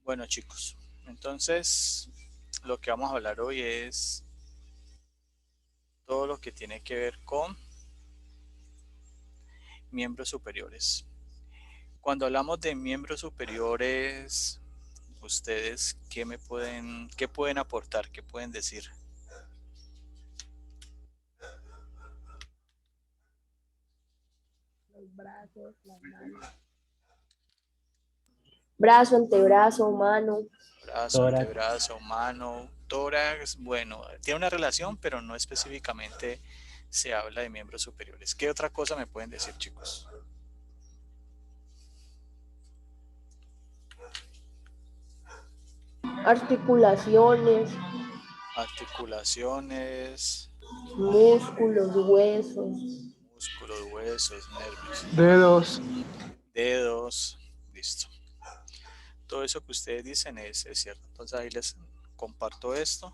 Bueno, chicos, entonces lo que vamos a hablar hoy es todo lo que tiene que ver con miembros superiores. Cuando hablamos de miembros superiores, ustedes qué pueden aportar, qué pueden decir. Los brazos, las manos. Brazo, antebrazo, mano. Brazo, Tórax. antebrazo, mano, tórax, bueno, tiene una relación, pero no específicamente se habla de miembros superiores. ¿Qué otra cosa me pueden decir, chicos? Articulaciones, Articulaciones, músculos, huesos. músculos, huesos, nervios, Dedos. dedos, listo. Todo eso que ustedes dicen es cierto. Entonces ahí les comparto esto.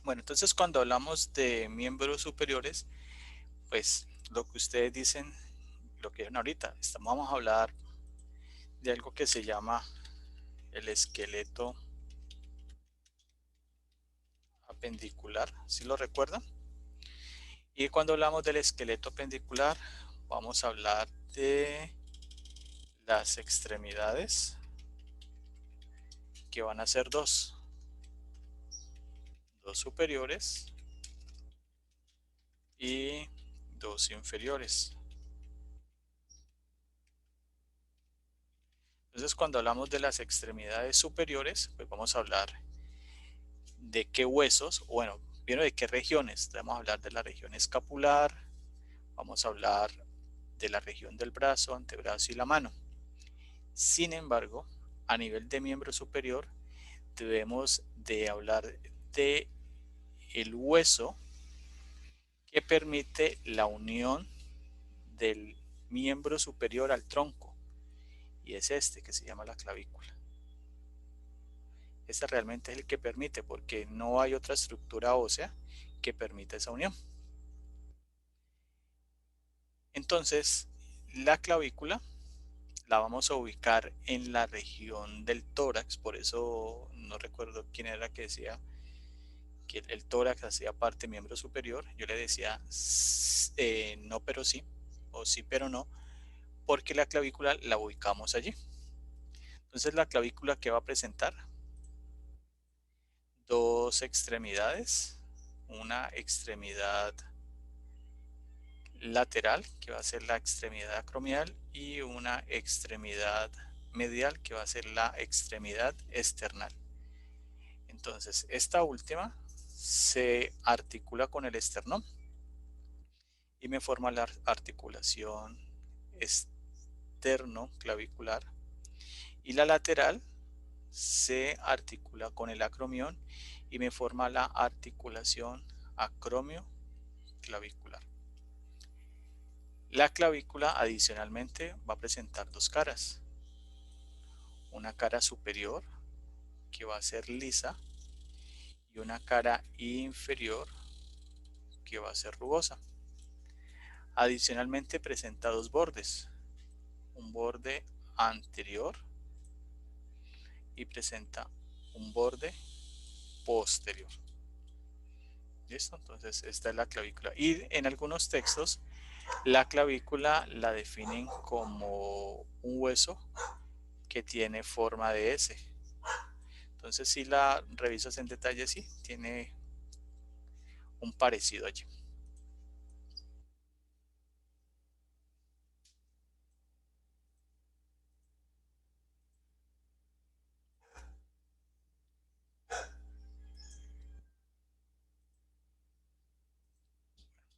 Bueno, entonces cuando hablamos de miembros superiores, pues lo que ustedes dicen, lo que dijeron ahorita, vamos a hablar de algo que se llama el esqueleto apendicular, ¿sí lo recuerdan? Y cuando hablamos del esqueleto apendicular, vamos a hablar de las extremidades, que van a ser dos superiores y dos inferiores. Entonces, cuando hablamos de las extremidades superiores, pues vamos a hablar de qué huesos, bueno, primero de qué regiones. Vamos a hablar de la región escapular, vamos a hablar de la región del brazo, antebrazo y la mano. Sin embargo, a nivel de miembro superior, debemos de hablar de el hueso que permite la unión del miembro superior al tronco, y es este que se llama la clavícula. Este realmente es el que permite, porque no hay otra estructura ósea que permita esa unión. Entonces, la clavícula la vamos a ubicar en la región del tórax, por eso no recuerdo quién era que decía que el tórax hacía parte miembro superior. Yo le decía no pero sí, o sí pero no, porque la clavícula la ubicamos allí. Entonces la clavícula, ¿qué va a presentar? Dos extremidades, una extremidad lateral, que va a ser la extremidad acromial, y una extremidad medial, que va a ser la extremidad external. Entonces, esta última se articula con el esternón y me forma la articulación externo-clavicular. Y la lateral se articula con el acromión y me forma la articulación acromio-clavicular. La clavícula adicionalmente va a presentar dos caras. Una cara superior, que va a ser lisa, y una cara inferior, que va a ser rugosa. Adicionalmente presenta dos bordes, un borde anterior y presenta un borde posterior. ¿Listo? Entonces esta es la clavícula. Y en algunos textos la clavícula la definen como un hueso que tiene forma de S. Entonces si la revisas en detalle, sí, tiene un parecido allí.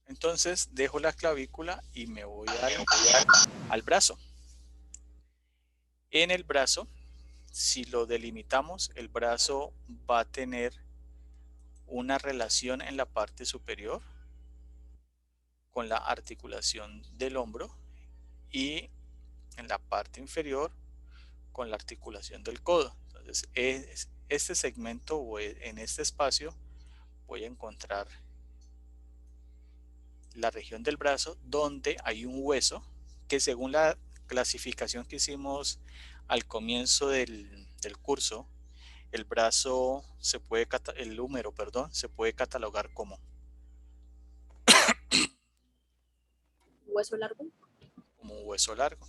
Entonces dejo la clavícula y me voy al brazo. En el brazo, si lo delimitamos, el brazo va a tener una relación en la parte superior con la articulación del hombro y en la parte inferior con la articulación del codo. Entonces, este segmento o en este espacio voy a encontrar la región del brazo donde hay un hueso que, según la clasificación que hicimos al comienzo del curso, el brazo se puede, el húmero, perdón, se puede catalogar Hueso largo. como un hueso largo.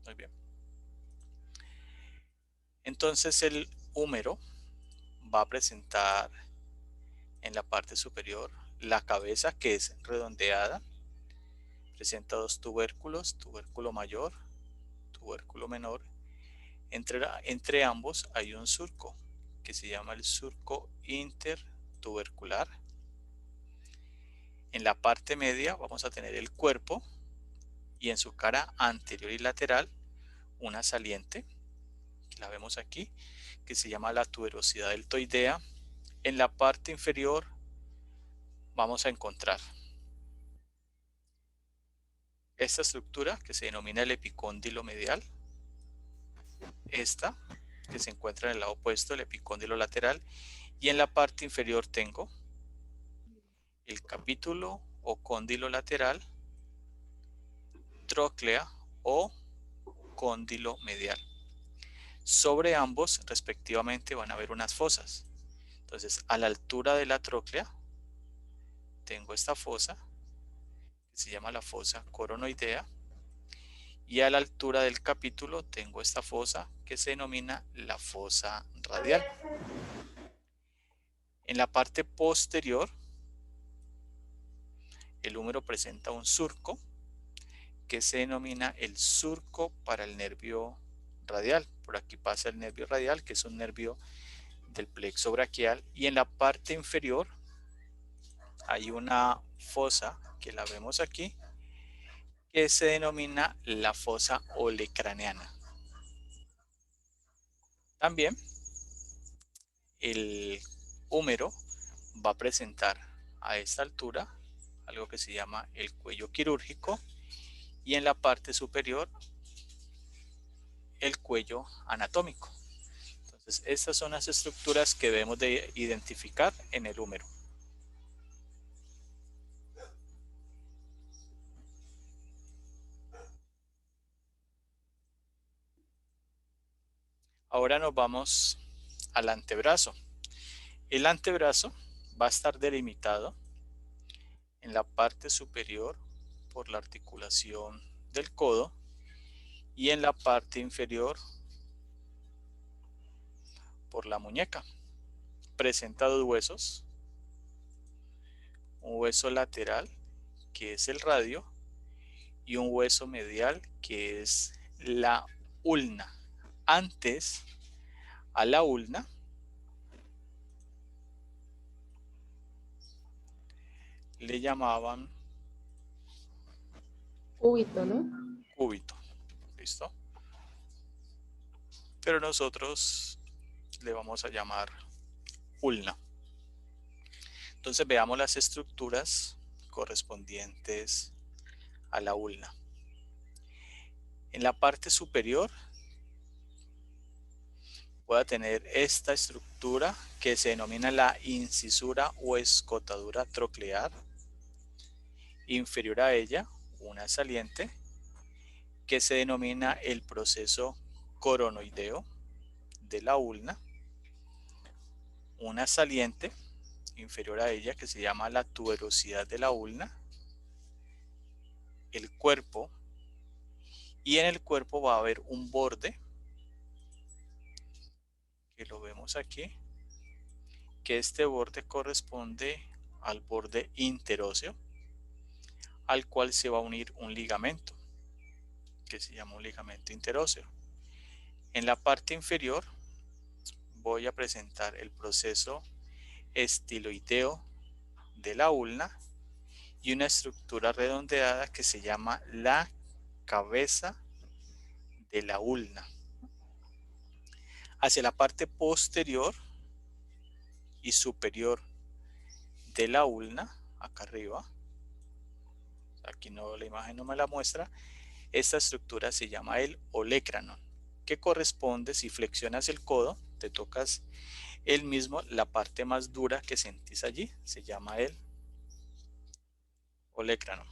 Muy bien. Entonces el húmero va a presentar en la parte superior la cabeza, que es redondeada. Presenta dos tubérculos, tubérculo mayor, tubérculo menor. Entre ambos hay un surco que se llama el surco intertubercular. En la parte media vamos a tener el cuerpo y en su cara anterior y lateral una saliente, que la vemos aquí, que se llama la tuberosidad deltoidea. En la parte inferior vamos a encontrar esta estructura que se denomina el epicóndilo medial, esta que se encuentra en el lado opuesto, el epicóndilo lateral, y en la parte inferior tengo el capítulo o cóndilo lateral, tróclea o cóndilo medial. Sobre ambos, respectivamente, van a haber unas fosas. Entonces, a la altura de la tróclea, tengo esta fosa, que se llama la fosa coronoidea, y a la altura del capítulo tengo esta fosa, que se denomina la fosa radial. En la parte posterior, el húmero presenta un surco, que se denomina el surco para el nervio radial. Por aquí pasa el nervio radial, que es un nervio del plexo braquial, y en la parte inferior hay una fosa que la vemos aquí, que se denomina la fosa olecraneana. También el húmero va a presentar a esta altura algo que se llama el cuello quirúrgico y en la parte superior el cuello anatómico. Entonces, estas son las estructuras que debemos de identificar en el húmero. Ahora nos vamos al antebrazo. El antebrazo va a estar delimitado en la parte superior por la articulación del codo y en la parte inferior por la muñeca. Presenta dos huesos, un hueso lateral que es el radio y un hueso medial que es la ulna. Antes a la ulna le llamaban Cúbito, ¿no? cúbito. ¿Listo? Pero nosotros le vamos a llamar ulna. Entonces veamos las estructuras correspondientes a la ulna. En la parte superior voy a tener esta estructura que se denomina la incisura o escotadura troclear. Inferior a ella, una saliente que se denomina el proceso coronoideo de la ulna. Una saliente inferior a ella que se llama la tuberosidad de la ulna. El cuerpo, y en el cuerpo va a haber un borde que lo vemos aquí, que este borde corresponde al borde interóseo, al cual se va a unir un ligamento que se llama un ligamento interóseo. En la parte inferior voy a presentar el proceso estiloideo de la ulna y una estructura redondeada que se llama la cabeza de la ulna. Hacia la parte posterior y superior de la ulna, acá arriba, aquí no, la imagen no me la muestra. Esta estructura se llama el olecranon, que corresponde, si flexionas el codo, te tocas el mismo, la parte más dura que sentís allí, se llama el olecranon.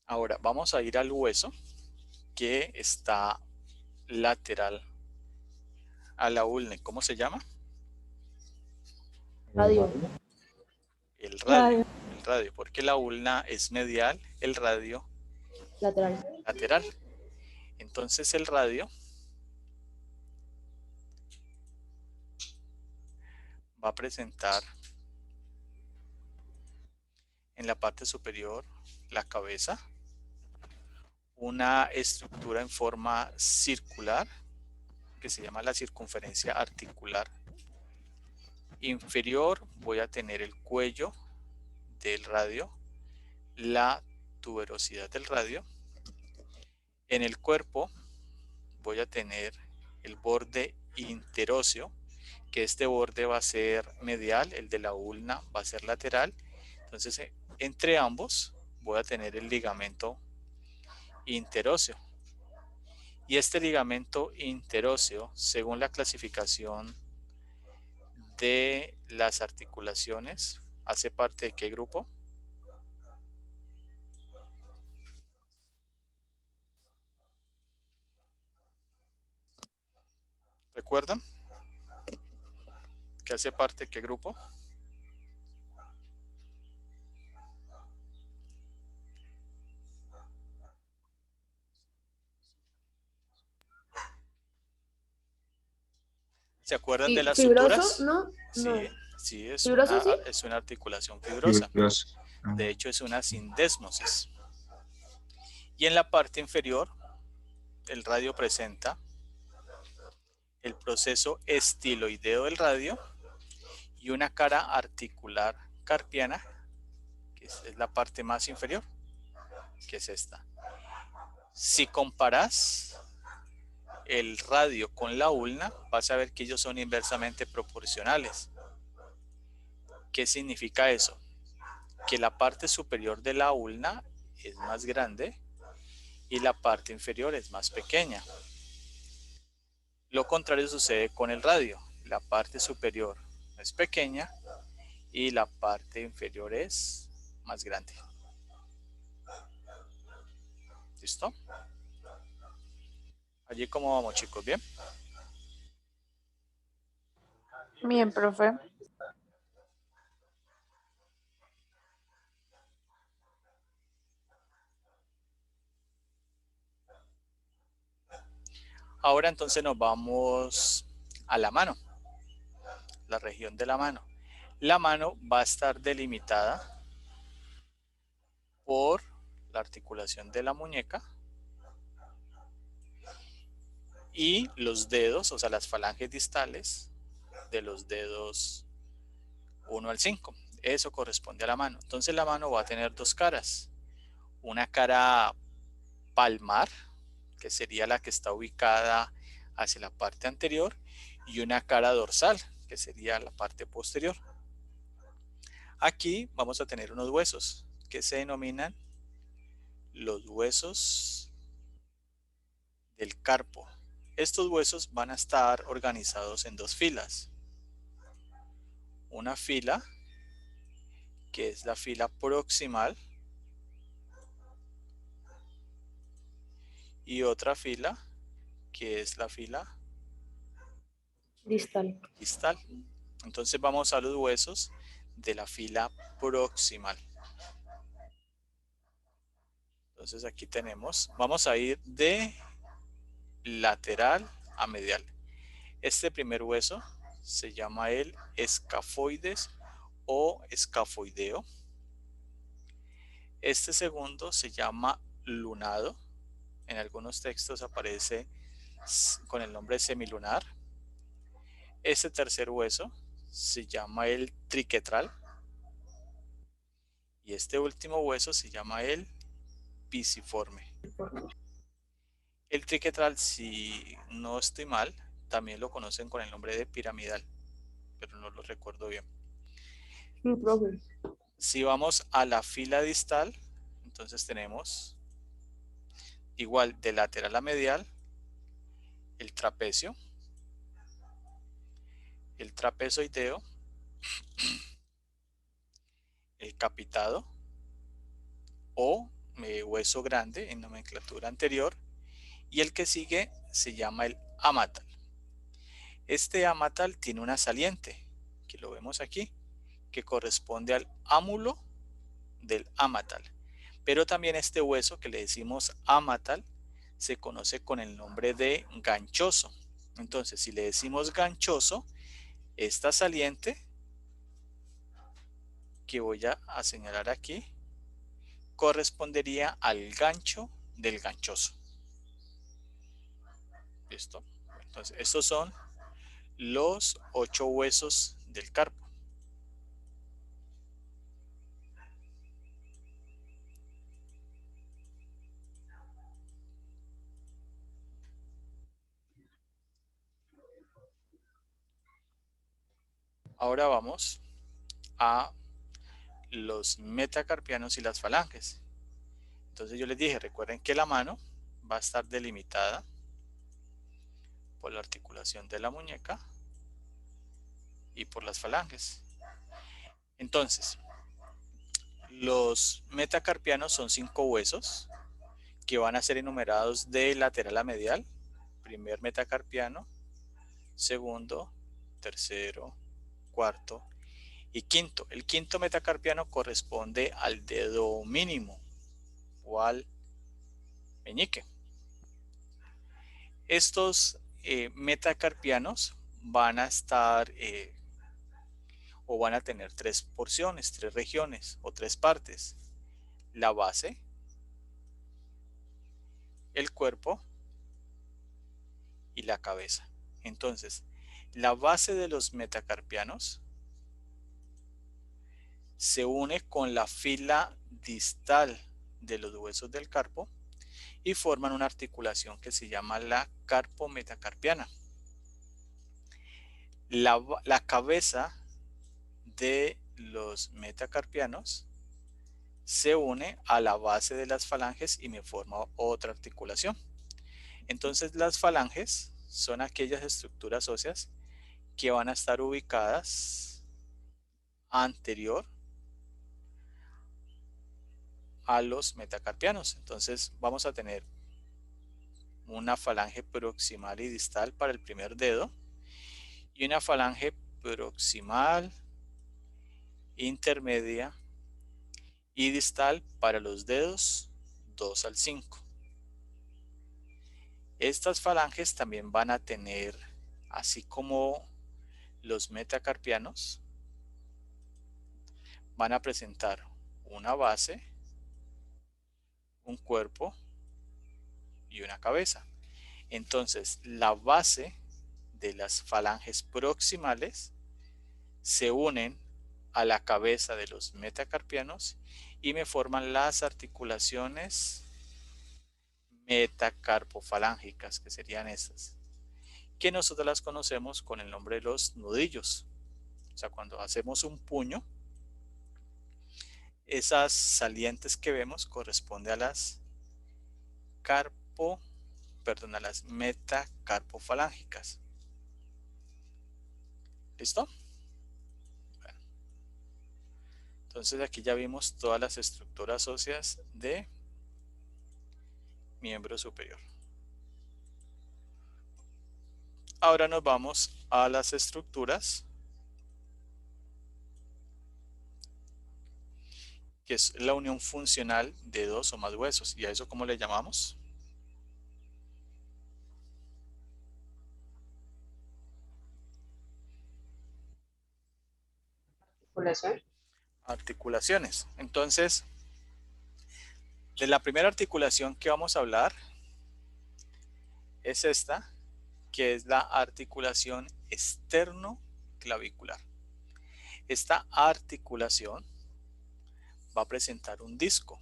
Ahora vamos a ir al hueso que está lateral a la ulna. ¿Cómo se llama? Radio. El radio. El radio, porque la ulna es medial, el radio Lateral. lateral. Entonces el radio va a presentar en la parte superior la cabeza, una estructura en forma circular que se llama la circunferencia articular. Inferior voy a tener el cuello del radio, la tuberosidad del radio. En el cuerpo voy a tener el borde interóseo, que este borde va a ser medial, el de la ulna va a ser lateral. Entonces, entre ambos voy a tener el ligamento interóseo. Y este ligamento interóseo, según la clasificación de las articulaciones, ¿hace parte de qué grupo? ¿Recuerdan? ¿Que hace parte de qué grupo? ¿Se acuerdan de las Fibroso, suturas? ¿no? Sí, No. sí, ¿Fibroso sí? es una articulación fibrosa. Fibroso. De hecho, es una sindesmosis. Y en la parte inferior, el radio presenta el proceso estiloideo del radio y una cara articular carpiana, que es la parte más inferior, que es esta. Si comparas el radio con la ulna, vas a ver que ellos son inversamente proporcionales. ¿Qué significa eso? Que la parte superior de la ulna es más grande y la parte inferior es más pequeña. Lo contrario sucede con el radio. La parte superior es pequeña y la parte inferior es más grande. ¿Listo? Allí cómo vamos, chicos, ¿bien? Bien, profe. Ahora entonces nos vamos a la mano, la región de la mano. La mano va a estar delimitada por la articulación de la muñeca y los dedos, o sea, las falanges distales de los dedos 1 al 5. Eso corresponde a la mano. Entonces la mano va a tener dos caras. Una cara palmar, que sería la que está ubicada hacia la parte anterior, y una cara dorsal, que sería la parte posterior. Aquí vamos a tener unos huesos que se denominan los huesos del carpo. Estos huesos van a estar organizados en dos filas. Una fila que es la fila proximal y otra fila que es la fila Distal. distal. Entonces vamos a los huesos de la fila proximal. Entonces aquí tenemos, vamos a ir de lateral a medial. Este primer hueso se llama el escafoides o escafoideo. Este segundo se llama lunado. En algunos textos aparece con el nombre semilunar. Este tercer hueso se llama el triquetral. Y este último hueso se llama el pisiforme. El triquetral, si no estoy mal, también lo conocen con el nombre de piramidal, pero no lo recuerdo bien. Sí, profe. Si vamos a la fila distal, entonces tenemos igual de lateral a medial el trapecio, el trapezoideo, el capitado o hueso grande en nomenclatura anterior, y el que sigue se llama el amatal. Este amatal tiene una saliente, que lo vemos aquí, que corresponde al ámulo del amatal. Pero también este hueso que le decimos amatal se conoce con el nombre de ganchoso. Entonces, si le decimos ganchoso, esta saliente que voy a señalar aquí correspondería al gancho del ganchoso. ¿Listo? Entonces, estos son los 8 huesos del carpo. Ahora vamos a los metacarpianos y las falanges. Entonces yo les dije, recuerden que la mano va a estar delimitada por la articulación de la muñeca y por las falanges. Entonces, los metacarpianos son 5 huesos que van a ser enumerados de lateral a medial. Primer metacarpiano, segundo, tercero, cuarto y quinto. El quinto metacarpiano corresponde al dedo mínimo o al meñique. Estos metacarpianos van a estar o van a tener 3 porciones, 3 regiones o 3 partes. La base, el cuerpo y la cabeza. Entonces, la base de los metacarpianos se une con la fila distal de los huesos del carpo y forman una articulación que se llama la carpometacarpiana. La cabeza de los metacarpianos se une a la base de las falanges y me forma otra articulación. Entonces las falanges son aquellas estructuras óseas que van a estar ubicadas anterior a los metacarpianos. Entonces vamos a tener una falange proximal y distal para el primer dedo y una falange proximal, intermedia y distal para los dedos 2 al 5. Estas falanges también van a tener, así como los metacarpianos, van a presentar una base, un cuerpo y una cabeza. Entonces, la base de las falanges proximales se unen a la cabeza de los metacarpianos y me forman las articulaciones metacarpofalángicas, que serían estas, que nosotros las conocemos con el nombre de los nudillos. O sea, cuando hacemos un puño, esas salientes que vemos corresponden a las a las metacarpofalángicas. ¿Listo? Bueno, entonces aquí ya vimos todas las estructuras óseas de miembro superior. Ahora nos vamos a las estructuras que es la unión funcional de dos o más huesos. ¿Y a eso cómo le llamamos? Articulación. Articulaciones. Entonces, de la primera articulación que vamos a hablar es esta, que es la articulación externo-clavicular. Esta articulación va a presentar un disco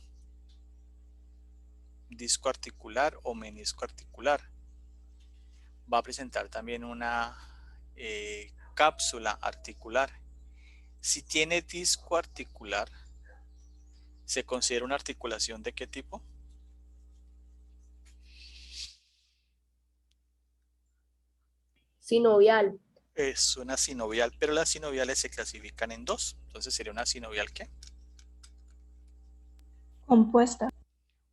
articular o menisco articular. Va a presentar también una cápsula articular. Si tiene disco articular, ¿se considera una articulación de qué tipo? Sinovial. Es una sinovial, pero las sinoviales se clasifican en dos. Entonces sería una sinovial ¿qué? Compuesta.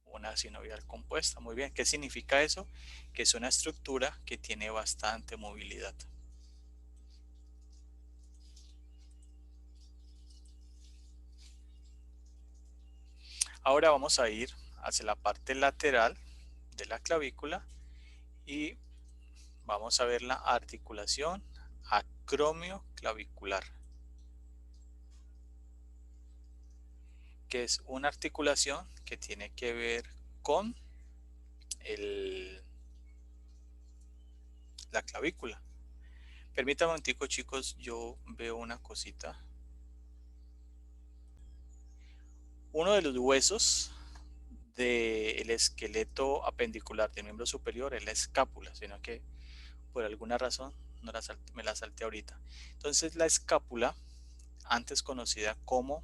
Una sinovial compuesta. Muy bien. ¿Qué significa eso? Que es una estructura que tiene bastante movilidad. Ahora vamos a ir hacia la parte lateral de la clavícula y vamos a ver la articulación acromioclavicular, que es una articulación que tiene que ver con la clavícula. Permítanme un momentico, chicos, yo veo una cosita. Uno de los huesos del esqueleto apendicular del miembro superior es la escápula, sino que por alguna razón no me la salté ahorita. Entonces la escápula, antes conocida como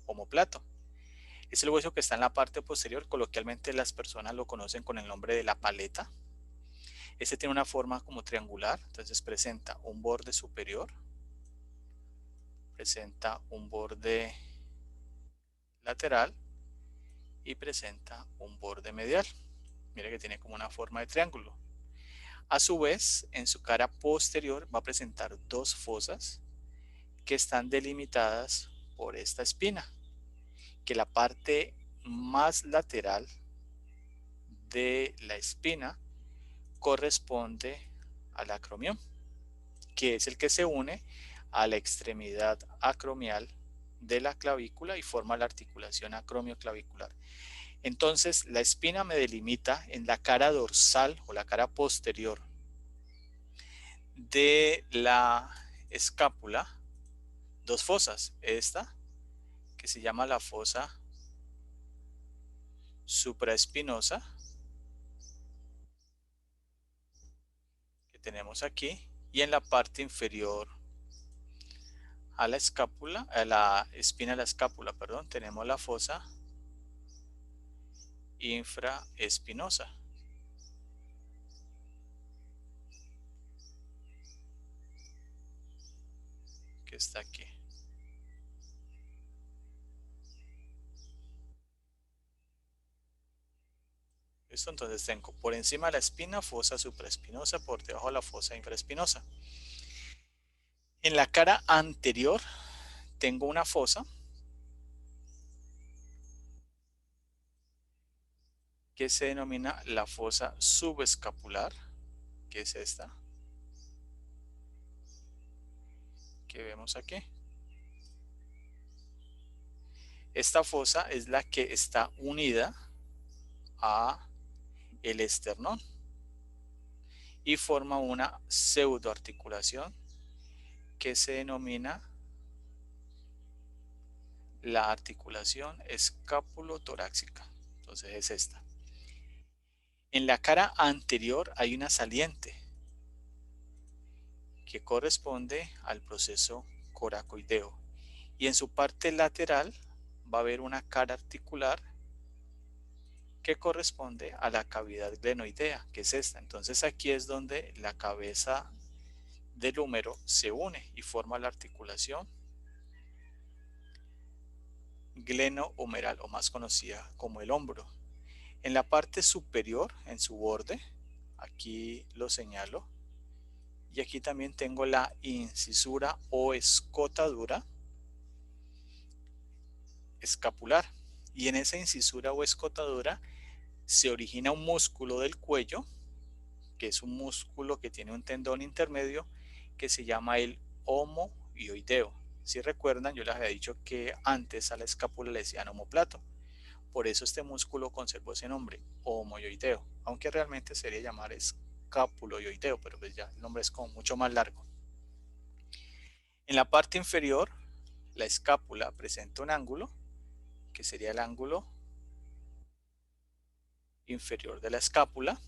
omóplato, es el hueso que está en la parte posterior. Coloquialmente las personas lo conocen con el nombre de la paleta. Este tiene una forma como triangular, entonces presenta un borde superior, presenta un borde lateral y presenta un borde medial. Mira que tiene como una forma de triángulo. A su vez, en su cara posterior va a presentar dos fosas que están delimitadas por esta espina, que la parte más lateral de la espina corresponde al acromión, que es el que se une a la extremidad acromial de la clavícula y forma la articulación acromioclavicular. Entonces, la espina me delimita en la cara dorsal o la cara posterior de la escápula dos fosas. Esta, que se llama la fosa supraespinosa, que tenemos aquí, y en la parte inferior a la escápula, a la espina de la escápula, perdón, tenemos la fosa infraespinosa, que está aquí. ¿Listo? Entonces tengo por encima de la espina fosa supraespinosa, por debajo la fosa infraespinosa. En la cara anterior tengo una fosa que se denomina la fosa subescapular, que es esta que vemos aquí. Esta fosa es la que está unida a el esternón y forma una pseudoarticulación que se denomina la articulación escapulotorácica. Entonces es esta. En la cara anterior hay una saliente que corresponde al proceso coracoideo y en su parte lateral va a haber una cara articular que corresponde a la cavidad glenoidea, que es esta. Entonces aquí es donde la cabeza del húmero se une y forma la articulación glenohumeral, o más conocida como el hombro. En la parte superior, en su borde, aquí lo señalo, y aquí también tengo la incisura o escotadura escapular, y en esa incisura o escotadura se origina un músculo del cuello, que es un músculo que tiene un tendón intermedio que se llama el homoioideo. Si recuerdan, yo les había dicho que antes a la escápula le decían omóplato. Por eso este músculo conservó ese nombre, homoioideo, aunque realmente sería llamar escapuloioideo, pero pues ya el nombre es como mucho más largo. En la parte inferior, la escápula presenta un ángulo, que sería el ángulo inferior de la escápula.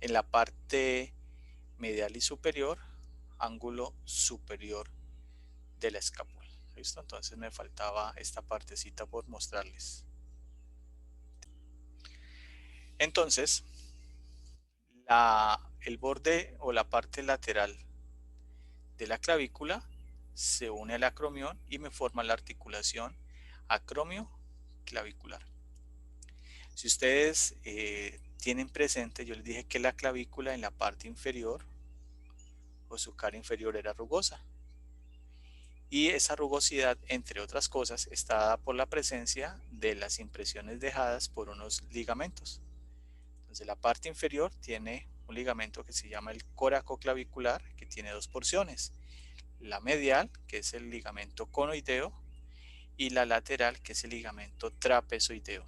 En la parte medial y superior, ángulo superior de la escápula. ¿Listo? Entonces me faltaba esta partecita por mostrarles. Entonces, el borde o la parte lateral de la clavícula se une al acromión y me forma la articulación acromio-clavicular. Si ustedes tienen presente, yo les dije que la clavícula en la parte inferior o su cara inferior era rugosa. Y esa rugosidad, entre otras cosas, está dada por la presencia de las impresiones dejadas por unos ligamentos. Entonces la parte inferior tiene un ligamento que se llama el coracoclavicular, que tiene dos porciones. La medial, que es el ligamento conoideo, y la lateral, que es el ligamento trapezoideo.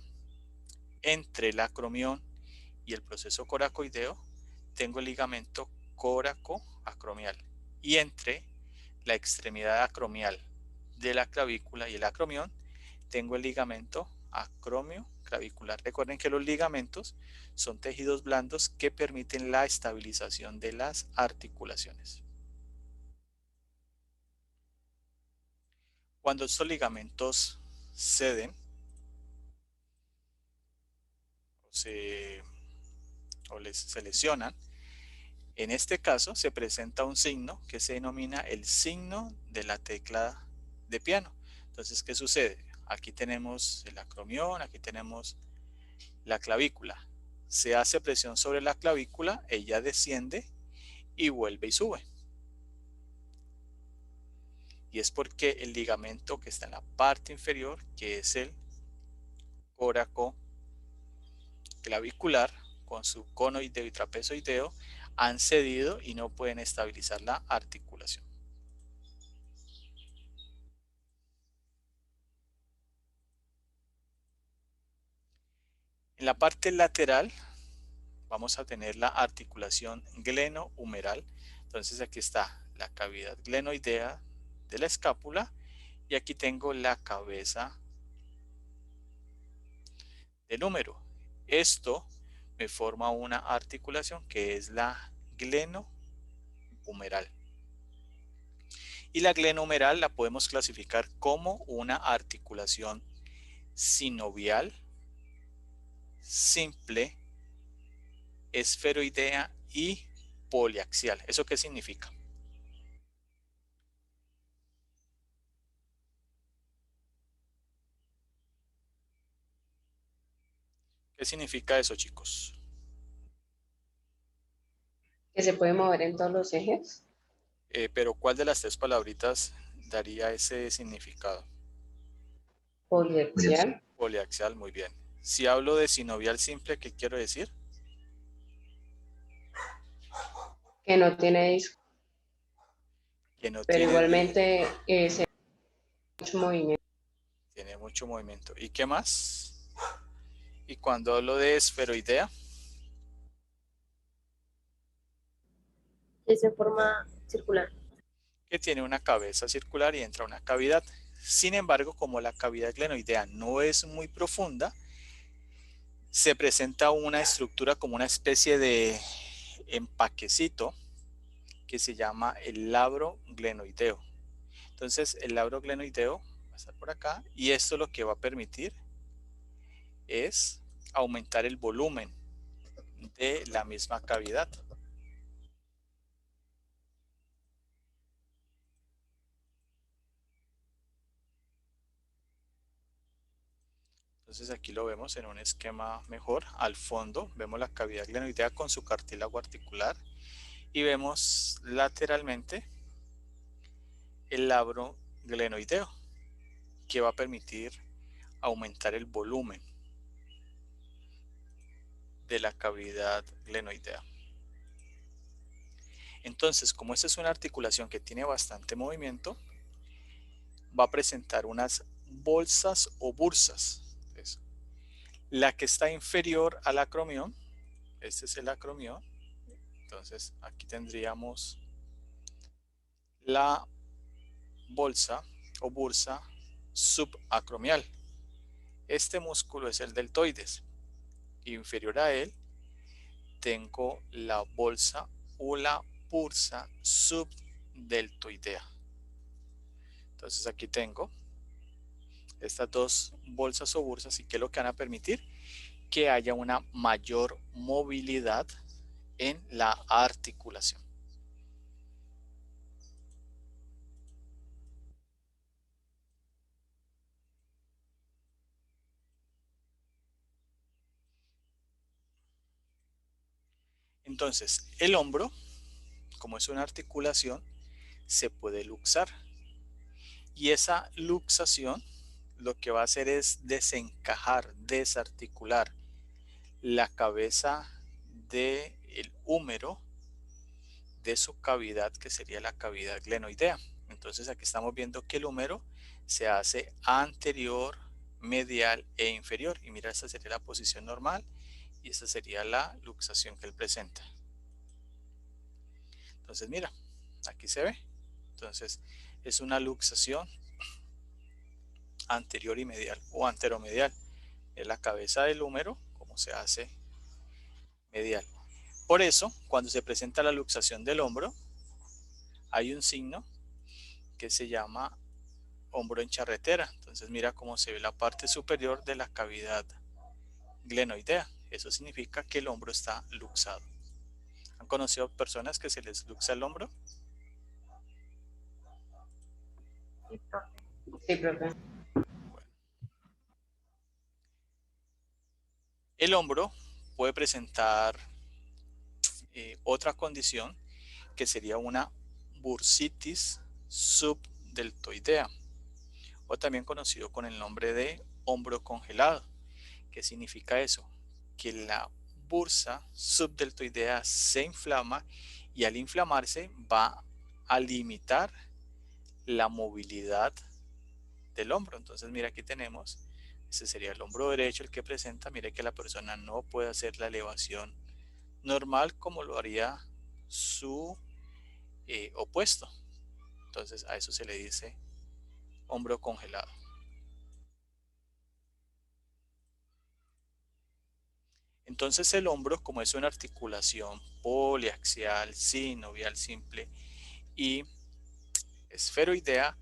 Entre el acromión y el proceso coracoideo tengo el ligamento coracoacromial, y entre la extremidad acromial de la clavícula y el acromión tengo el ligamento acromio-clavicular. Recuerden que los ligamentos son tejidos blandos que permiten la estabilización de las articulaciones. Cuando estos ligamentos ceden se lesionan, en este caso se presenta un signo que se denomina el signo de la tecla de piano. Entonces, ¿qué sucede? Aquí tenemos el acromión, aquí tenemos la clavícula. Se hace presión sobre la clavícula, ella desciende y vuelve y sube. Y es porque el ligamento que está en la parte inferior, que es el coracoclavicular, con su conoideo y trapezoideo, han cedido y no pueden estabilizar la articulación. En la parte lateral vamos a tener la articulación glenohumeral. Entonces aquí está la cavidad glenoidea de la escápula y aquí tengo la cabeza del húmero. Esto me forma una articulación que es la glenohumeral. Y la glenohumeral la podemos clasificar como una articulación sinovial, simple, esferoidea y poliaxial. ¿Eso qué significa? ¿Qué significa eso, chicos? Que se puede mover en todos los ejes. Pero ¿cuál de las tres palabritas daría ese significado? Poliaxial. Poliaxial, muy bien. Si hablo de sinovial simple, ¿qué quiero decir? Que no tiene disco, Que no pero tiene, igualmente se mucho movimiento. tiene mucho movimiento. ¿Y qué más? Y cuando hablo de esferoidea, Es de forma circular. que tiene una cabeza circular y entra una cavidad. Sin embargo, como la cavidad glenoidea no es muy profunda, se presenta una estructura como una especie de empaquecito que se llama el labro glenoideo. Entonces, el labro glenoideo va a estar por acá y esto lo que va a permitir es aumentar el volumen de la misma cavidad. Entonces aquí lo vemos en un esquema mejor. Al fondo vemos la cavidad glenoidea con su cartílago articular y vemos lateralmente el labro glenoideo que va a permitir aumentar el volumen de la cavidad glenoidea. Entonces, como esta es una articulación que tiene bastante movimiento, va a presentar unas bolsas o bursas. Entonces, la que está inferior al acromión, este es el acromión, entonces aquí tendríamos la bolsa o bursa subacromial. Este músculo es el deltoides. Inferior a él tengo la bolsa o la bursa subdeltoidea. Entonces aquí tengo estas dos bolsas o bursas y ¿qué es lo que van a permitir? Que haya una mayor movilidad en la articulación. Entonces, el hombro, como es una articulación, se puede luxar. Y esa luxación lo que va a hacer es desencajar, desarticular la cabeza del húmero de su cavidad, que sería la cavidad glenoidea. Entonces aquí estamos viendo que el húmero se hace anterior, medial e inferior. Y mira, esta sería la posición normal y esta sería la luxación que él presenta. Entonces mira, aquí se ve. Entonces es una luxación anterior y medial o anteromedial. Es la cabeza del húmero como se hace medial. Por eso, cuando se presenta la luxación del hombro, hay un signo que se llama hombro en charretera. Entonces mira cómo se ve la parte superior de la cavidad glenoidea. Eso significa que el hombro está luxado. ¿Han conocido personas que se les luxa el hombro? Sí, profe. Bueno. El hombro puede presentar otra condición que sería una bursitis subdeltoidea, o también conocido con el nombre de hombro congelado. ¿Qué significa eso? Que la bursa subdeltoidea se inflama y al inflamarse va a limitar la movilidad del hombro. Entonces mira, aquí tenemos, ese sería el hombro derecho el que presenta, mire que la persona no puede hacer la elevación normal como lo haría su opuesto. Entonces a eso se le dice hombro congelado. Entonces el hombro, como es una articulación poliaxial, sinovial simple y esferoidea,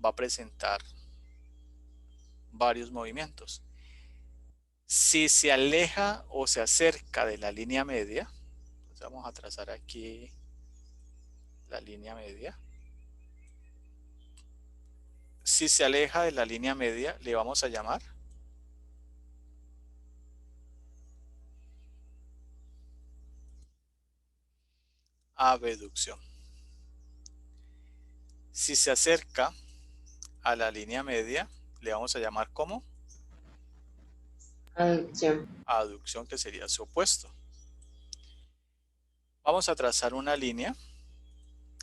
va a presentar varios movimientos. Si se aleja o se acerca de la línea media, pues vamos a trazar aquí la línea media. Si se aleja de la línea media, le vamos a llamar abducción. Si se acerca a la línea media, le vamos a llamar como Aducción. aducción, que sería su opuesto. Vamos a trazar una línea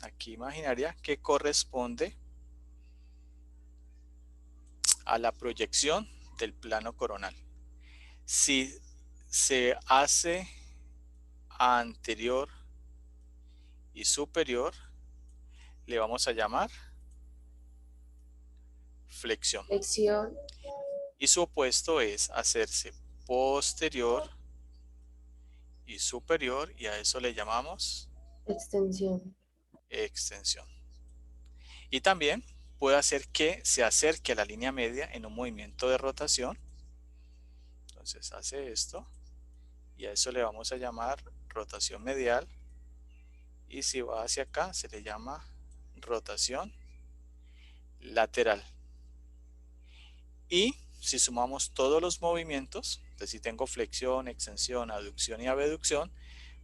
aquí imaginaria que corresponde a la proyección del plano coronal. Si se hace anterior y superior, le vamos a llamar flexión. Flexión. Y su opuesto es hacerse posterior y superior, y a eso le llamamos Extensión. extensión. Y también puede hacer que se acerque a la línea media en un movimiento de rotación. Entonces hace esto y a eso le vamos a llamar rotación medial. Y si va hacia acá se le llama rotación lateral. Y si sumamos todos los movimientos, entonces si tengo flexión, extensión, aducción y abducción,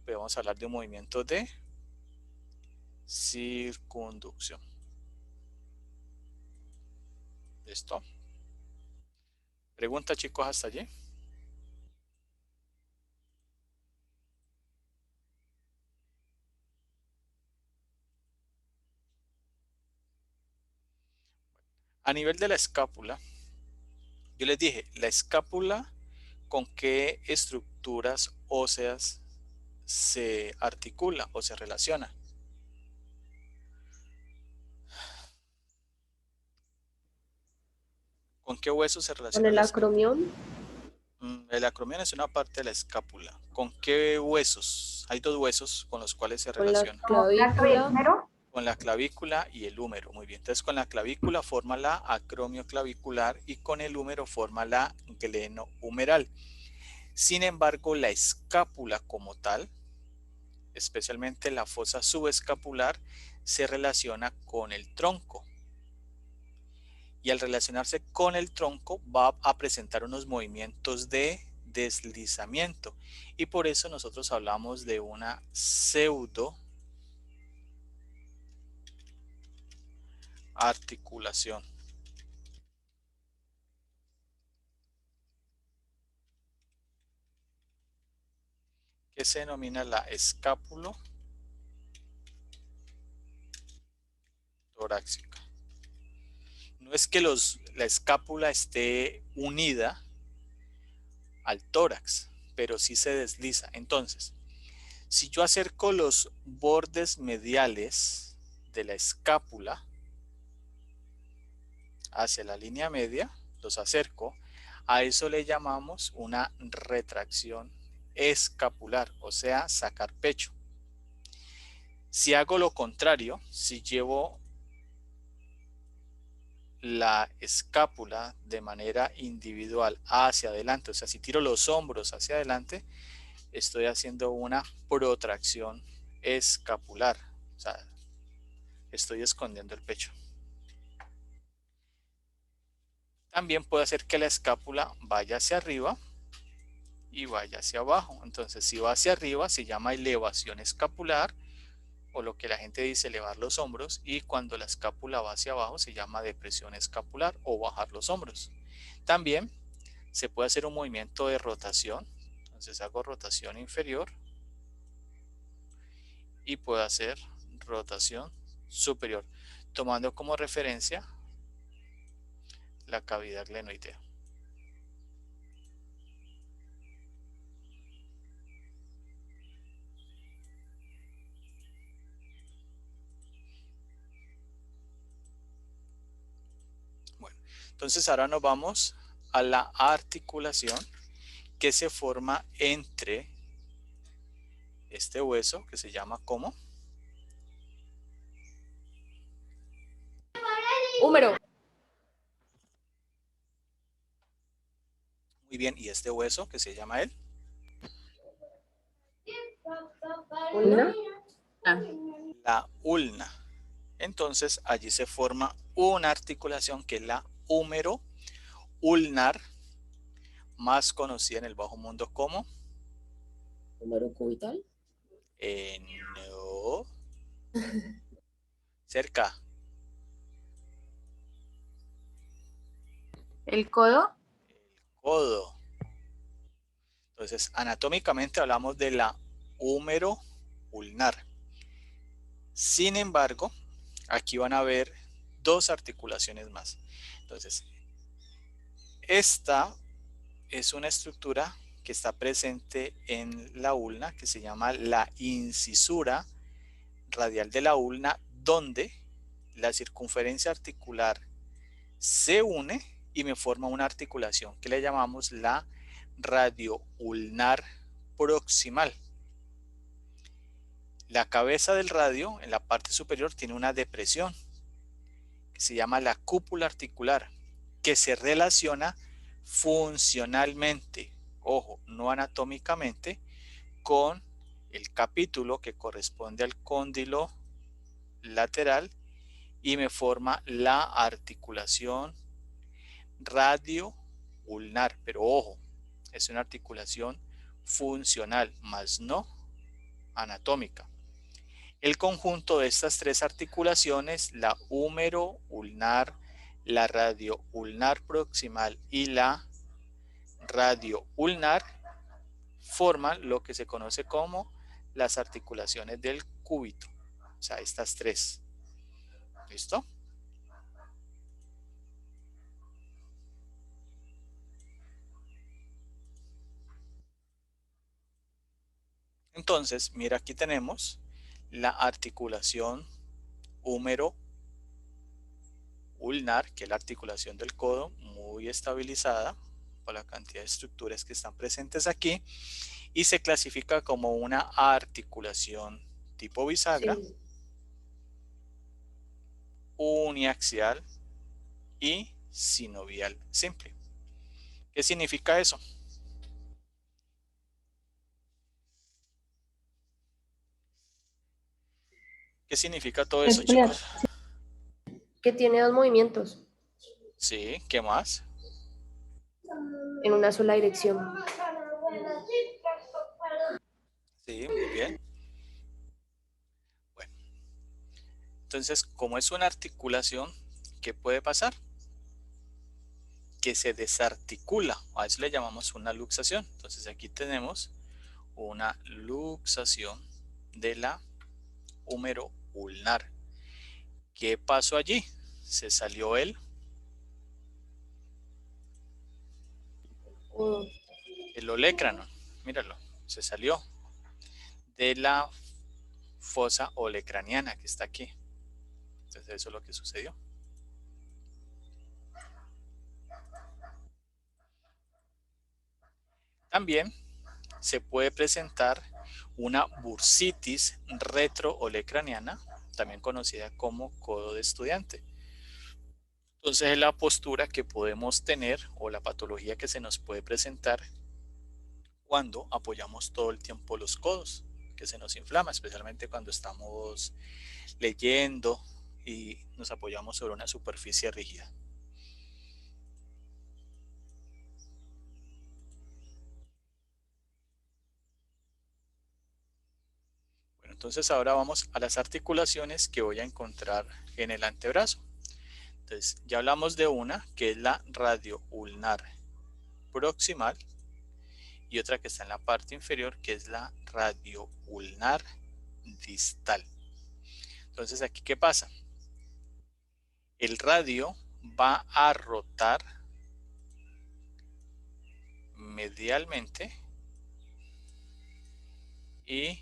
pues vamos a hablar de un movimiento de circunducción. ¿Listo? ¿Pregunta, chicos, hasta allí? A nivel de la escápula, yo les dije, la escápula, ¿con qué estructuras óseas se articula o se relaciona? ¿Con qué hueso se Con relaciona el la escápula? acromión. El acromión es una parte de la escápula. ¿Con qué huesos? Hay dos huesos con los cuales se Con la relaciona. clavícula. Con la clavícula y el húmero. Muy bien. Entonces, con la clavícula forma la acromio clavicular y con el húmero forma la glenohumeral. Sin embargo, la escápula como tal, especialmente la fosa subescapular, se relaciona con el tronco. Y al relacionarse con el tronco va a presentar unos movimientos de deslizamiento. Y por eso nosotros hablamos de una pseudo articulación. Que se denomina la escápulo torácica. No es que la escápula esté unida al tórax, pero sí se desliza. Entonces, si yo acerco los bordes mediales de la escápula hacia la línea media, los acerco, a eso le llamamos una retracción escapular, o sea, sacar pecho. Si hago lo contrario, si llevo la escápula de manera individual hacia adelante, o sea, si tiro los hombros hacia adelante, estoy haciendo una protracción escapular, o sea, estoy escondiendo el pecho. También puede hacer que la escápula vaya hacia arriba y vaya hacia abajo. Entonces, si va hacia arriba, se llama elevación escapular, o lo que la gente dice, elevar los hombros, y cuando la escápula va hacia abajo, se llama depresión escapular o bajar los hombros. También se puede hacer un movimiento de rotación. Entonces hago rotación inferior y puedo hacer rotación superior, tomando como referencia la cavidad glenoidea. Bueno, entonces ahora nos vamos a la articulación que se forma entre este hueso que se llama ¿cómo? Húmero. Muy bien, y este hueso que se llama él. Ulna. La ulna. Entonces allí se forma una articulación que es la húmero ulnar, más conocida en el bajo mundo como Húmero cubital. no. Cerca. ¿El codo? Codo. Entonces, anatómicamente hablamos de la húmero ulnar. Sin embargo, aquí van a ver dos articulaciones más. Entonces, esta es una estructura que está presente en la ulna, que se llama la incisura radial de la ulna, donde la circunferencia articular se une y me forma una articulación que le llamamos la radioulnar proximal. La cabeza del radio en la parte superior tiene una depresión que se llama la cúpula articular, que se relaciona funcionalmente, ojo, no anatómicamente, con el capítulo que corresponde al cóndilo lateral y me forma la articulación radioulnar, pero ojo, es una articulación funcional, más no anatómica. El conjunto de estas tres articulaciones, la húmero ulnar, la radioulnar proximal y la radioulnar, forman lo que se conoce como las articulaciones del cúbito. O sea, estas tres. ¿Listo? Entonces, mira, aquí tenemos la articulación húmero ulnar, que es la articulación del codo, muy estabilizada por la cantidad de estructuras que están presentes aquí, y se clasifica como una articulación tipo bisagra. Sí. uniaxial y sinovial simple. ¿Qué significa eso? ¿Qué significa todo eso, Espera, chicos? que tiene dos movimientos Sí, ¿qué más? en una sola dirección. Sí, muy bien. Bueno, entonces, como es una articulación, ¿qué puede pasar? Que se desarticula, a eso le llamamos una luxación. Entonces aquí tenemos una luxación de la húmero ulnar. ¿Qué pasó allí? Se salió Mm, el olecranon, míralo, se salió de la fosa olecraniana que está aquí. Entonces eso es lo que sucedió. También se puede presentar una bursitis retroolecraniana, también conocida como codo de estudiante. Entonces es la postura que podemos tener o la patología que se nos puede presentar cuando apoyamos todo el tiempo los codos, que se nos inflama, especialmente cuando estamos leyendo y nos apoyamos sobre una superficie rígida. Bueno, entonces ahora vamos a las articulaciones que voy a encontrar en el antebrazo. Entonces ya hablamos de una que es la radioulnar proximal y otra que está en la parte inferior que es la radioulnar distal. Entonces aquí ¿qué pasa? El radio va a rotar medialmente y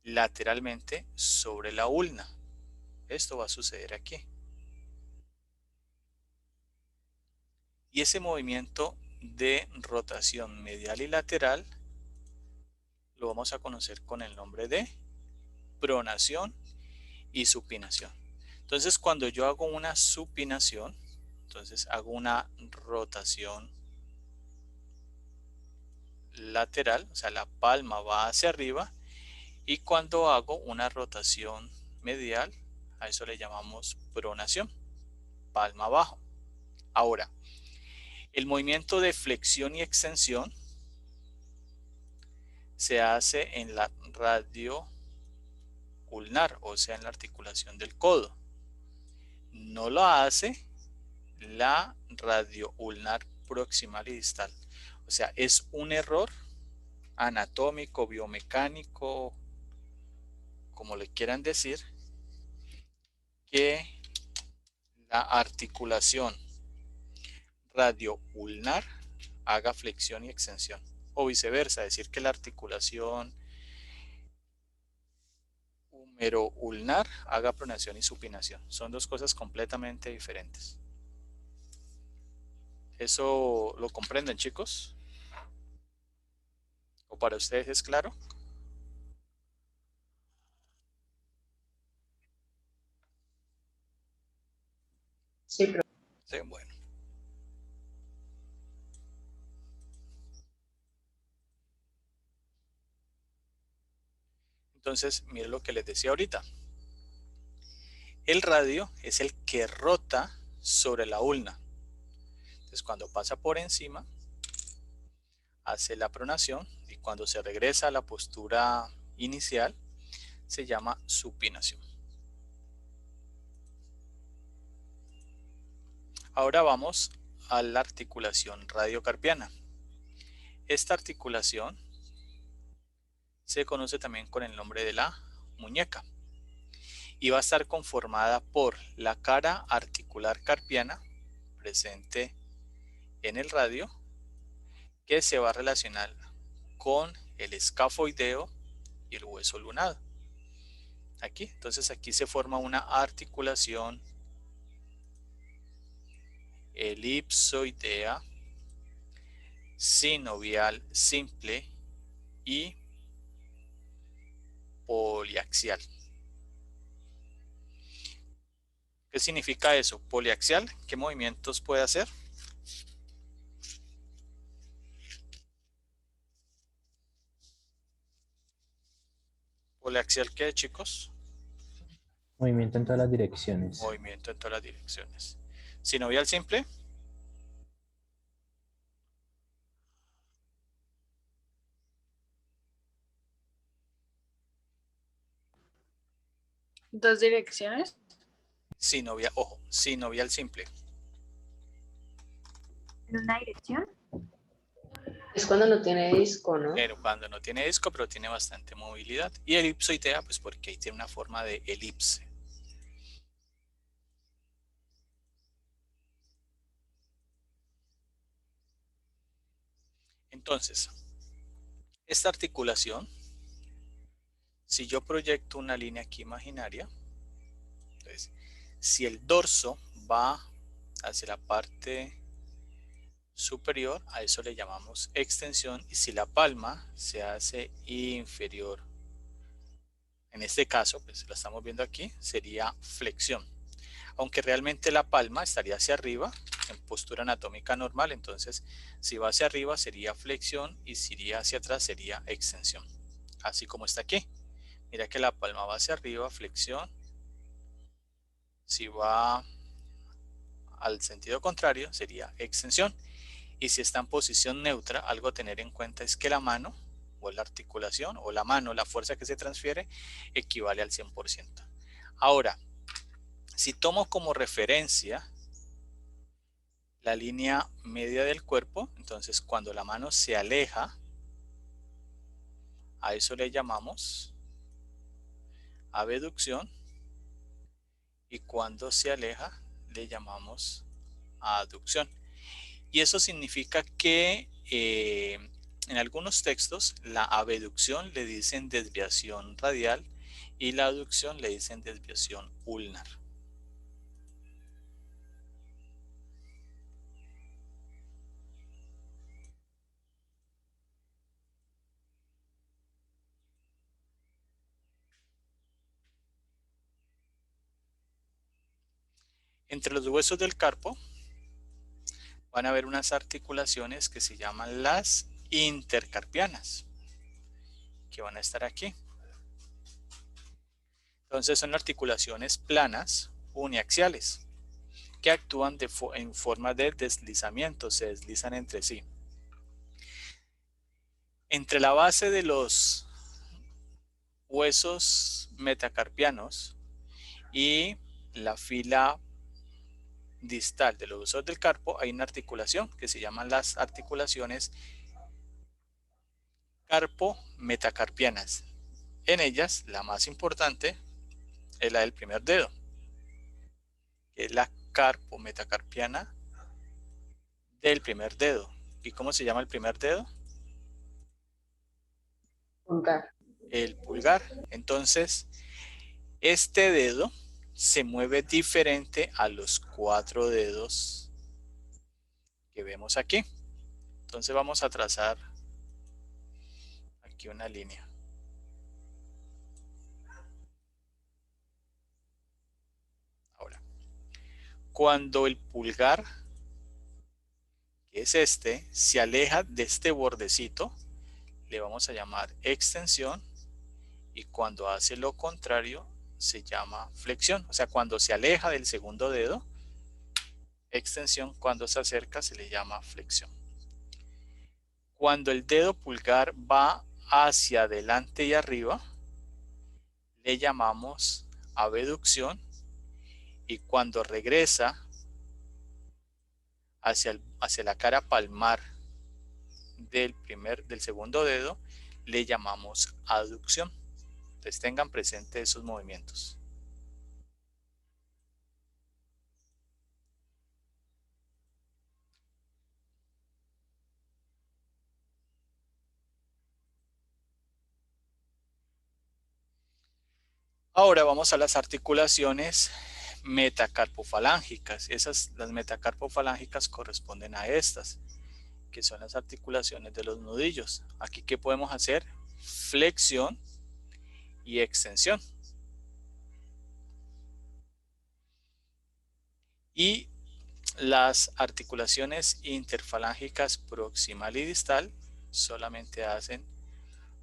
lateralmente sobre la ulna. Esto va a suceder aquí. Y ese movimiento de rotación medial y lateral lo vamos a conocer con el nombre de pronación y supinación. Entonces cuando yo hago una supinación, entonces hago una rotación lateral, o sea la palma va hacia arriba, y cuando hago una rotación medial, a eso le llamamos pronación, palma abajo. Ahora, el movimiento de flexión y extensión se hace en la radio ulnar, o sea en la articulación del codo. No lo hace la radio ulnar proximal y distal. O sea, es un error anatómico, biomecánico, como le quieran decir, que la articulación radioulnar haga flexión y extensión. O viceversa, decir que la articulación húmero-ulnar haga pronación y supinación. Son dos cosas completamente diferentes. ¿Eso lo comprenden, chicos? ¿O para ustedes es claro? sí, pero Sí, bueno. Entonces, miren lo que les decía ahorita. El radio es el que rota sobre la ulna. Entonces, cuando pasa por encima, hace la pronación y cuando se regresa a la postura inicial, se llama supinación. Ahora vamos a la articulación radiocarpiana. Esta articulación se conoce también con el nombre de la muñeca y va a estar conformada por la cara articular carpiana presente en el radio, que se va a relacionar con el escafoideo y el hueso lunado. Aquí, entonces aquí se forma una articulación elipsoidea, sinovial simple y poliaxial. ¿Qué significa eso? Poliaxial, ¿qué movimientos puede hacer? Poliaxial, ¿qué, chicos? Movimiento en todas las direcciones. Movimiento en todas las direcciones. Sinovial simple. Dos direcciones. Sinovial, ojo, sinovial simple. ¿En una dirección? Es cuando no tiene disco, ¿no? Pero cuando no tiene disco, pero tiene bastante movilidad. Y elipsoidea, pues porque ahí tiene una forma de elipse. Entonces, esta articulación, si yo proyecto una línea aquí imaginaria, entonces, si el dorso va hacia la parte superior, a eso le llamamos extensión, y si la palma se hace inferior, en este caso, pues la estamos viendo aquí, sería flexión. Aunque realmente la palma estaría hacia arriba, en postura anatómica normal, entonces si va hacia arriba sería flexión y si iría hacia atrás sería extensión. Así como está aquí. Mira que la palma va hacia arriba, flexión. Si va al sentido contrario sería extensión. Y si está en posición neutra, algo a tener en cuenta es que la mano o la articulación o la mano, la fuerza que se transfiere, equivale al 100%. Ahora, si tomo como referencia la línea media del cuerpo, entonces cuando la mano se aleja, a eso le llamamos abducción, y cuando se aleja le llamamos aducción. Y eso significa que en algunos textos la abducción le dicen desviación radial y la aducción le dicen desviación ulnar. Entre los huesos del carpo van a haber unas articulaciones que se llaman las intercarpianas, que van a estar aquí. Entonces son articulaciones planas uniaxiales que actúan en forma de deslizamiento, se deslizan entre sí. Entre la base de los huesos metacarpianos y la fila distal de los huesos del carpo hay una articulación que se llaman las articulaciones carpo-metacarpianas. En ellas, la más importante es la del primer dedo, que es la carpo-metacarpiana del primer dedo. ¿Y cómo se llama el primer dedo? Pulgar. El pulgar. Entonces, este dedo se mueve diferente a los 4 dedos que vemos aquí. Entonces vamos a trazar aquí una línea. Ahora, cuando el pulgar, que es este, se aleja de este bordecito, le vamos a llamar extensión, y cuando hace lo contrario se llama flexión. O sea, cuando se aleja del segundo dedo, extensión, cuando se acerca se le llama flexión. Cuando el dedo pulgar va hacia adelante y arriba, le llamamos abducción, y cuando regresa hacia la cara palmar del segundo dedo, le llamamos aducción. Entonces tengan presente esos movimientos. Ahora vamos a las articulaciones metacarpofalángicas. Las metacarpofalángicas corresponden a estas, que son las articulaciones de los nudillos. Aquí, ¿qué podemos hacer? Flexión y extensión. Y las articulaciones interfalángicas proximal y distal solamente hacen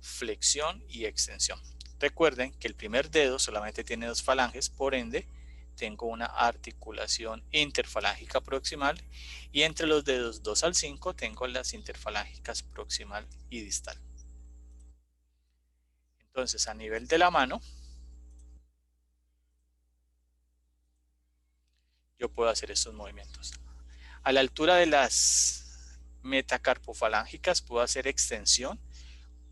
flexión y extensión. Recuerden que el primer dedo solamente tiene 2 falanges, por ende tengo una articulación interfalángica proximal, y entre los dedos 2 al 5 tengo las interfalángicas proximal y distal. Entonces, a nivel de la mano, yo puedo hacer estos movimientos. A la altura de las metacarpofalángicas puedo hacer extensión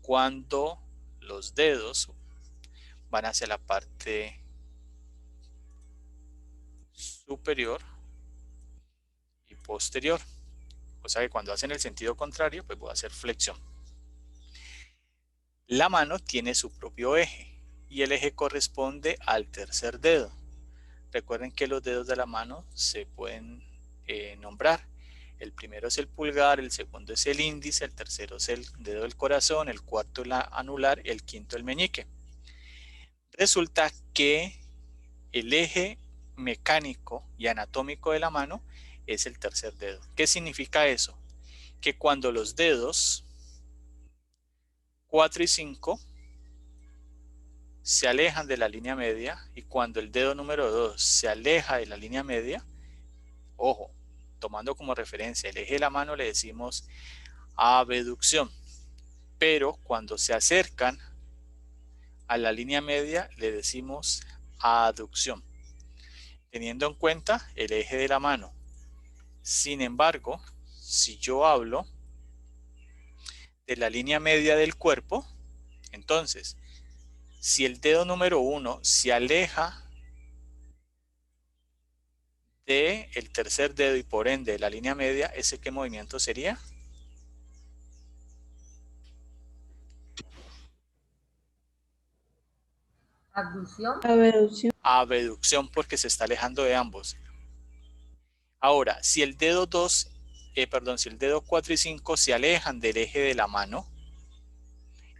cuando los dedos van hacia la parte superior y posterior. O sea que cuando hacen el sentido contrario, pues voy a hacer flexión. La mano tiene su propio eje y el eje corresponde al tercer dedo. Recuerden que los dedos de la mano se pueden nombrar. El primero es el pulgar, el segundo es el índice, el tercero es el dedo del corazón, el cuarto el anular y el quinto el meñique. Resulta que el eje mecánico y anatómico de la mano es el tercer dedo. ¿Qué significa eso? Que cuando los dedos 4 y 5 se alejan de la línea media y cuando el dedo número 2 se aleja de la línea media, ojo, tomando como referencia el eje de la mano le decimos abducción, pero cuando se acercan a la línea media le decimos aducción, teniendo en cuenta el eje de la mano. Sin embargo, si yo hablo de la línea media del cuerpo, entonces, si el dedo número 1 se aleja del tercer dedo y por ende de la línea media, ¿ese qué movimiento sería? Abducción. Abducción, porque se está alejando de ambos. Ahora, si el dedo 4 y 5 se alejan del eje de la mano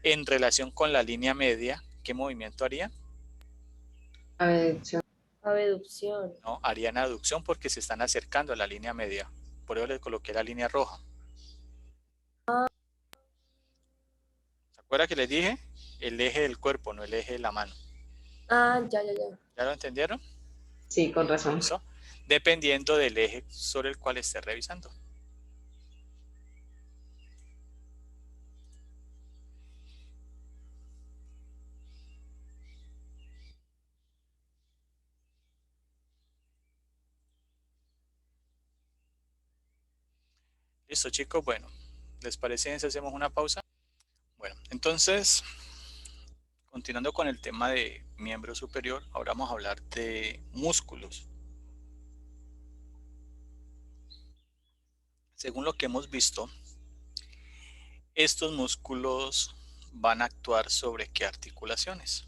en relación con la línea media, ¿qué movimiento harían? Abducción. No, harían aducción porque se están acercando a la línea media. Por eso le coloqué la línea roja. ¿Se acuerdan que les dije? El eje del cuerpo, no el eje de la mano. Ya. ¿Ya lo entendieron? Sí, con razón. Eso, dependiendo del eje sobre el cual esté revisando. Listo, chicos. Bueno, ¿les parece bien si hacemos una pausa? Bueno, entonces, continuando con el tema de miembro superior, ahora vamos a hablar de músculos. Según lo que hemos visto, estos músculos van a actuar sobre qué articulaciones.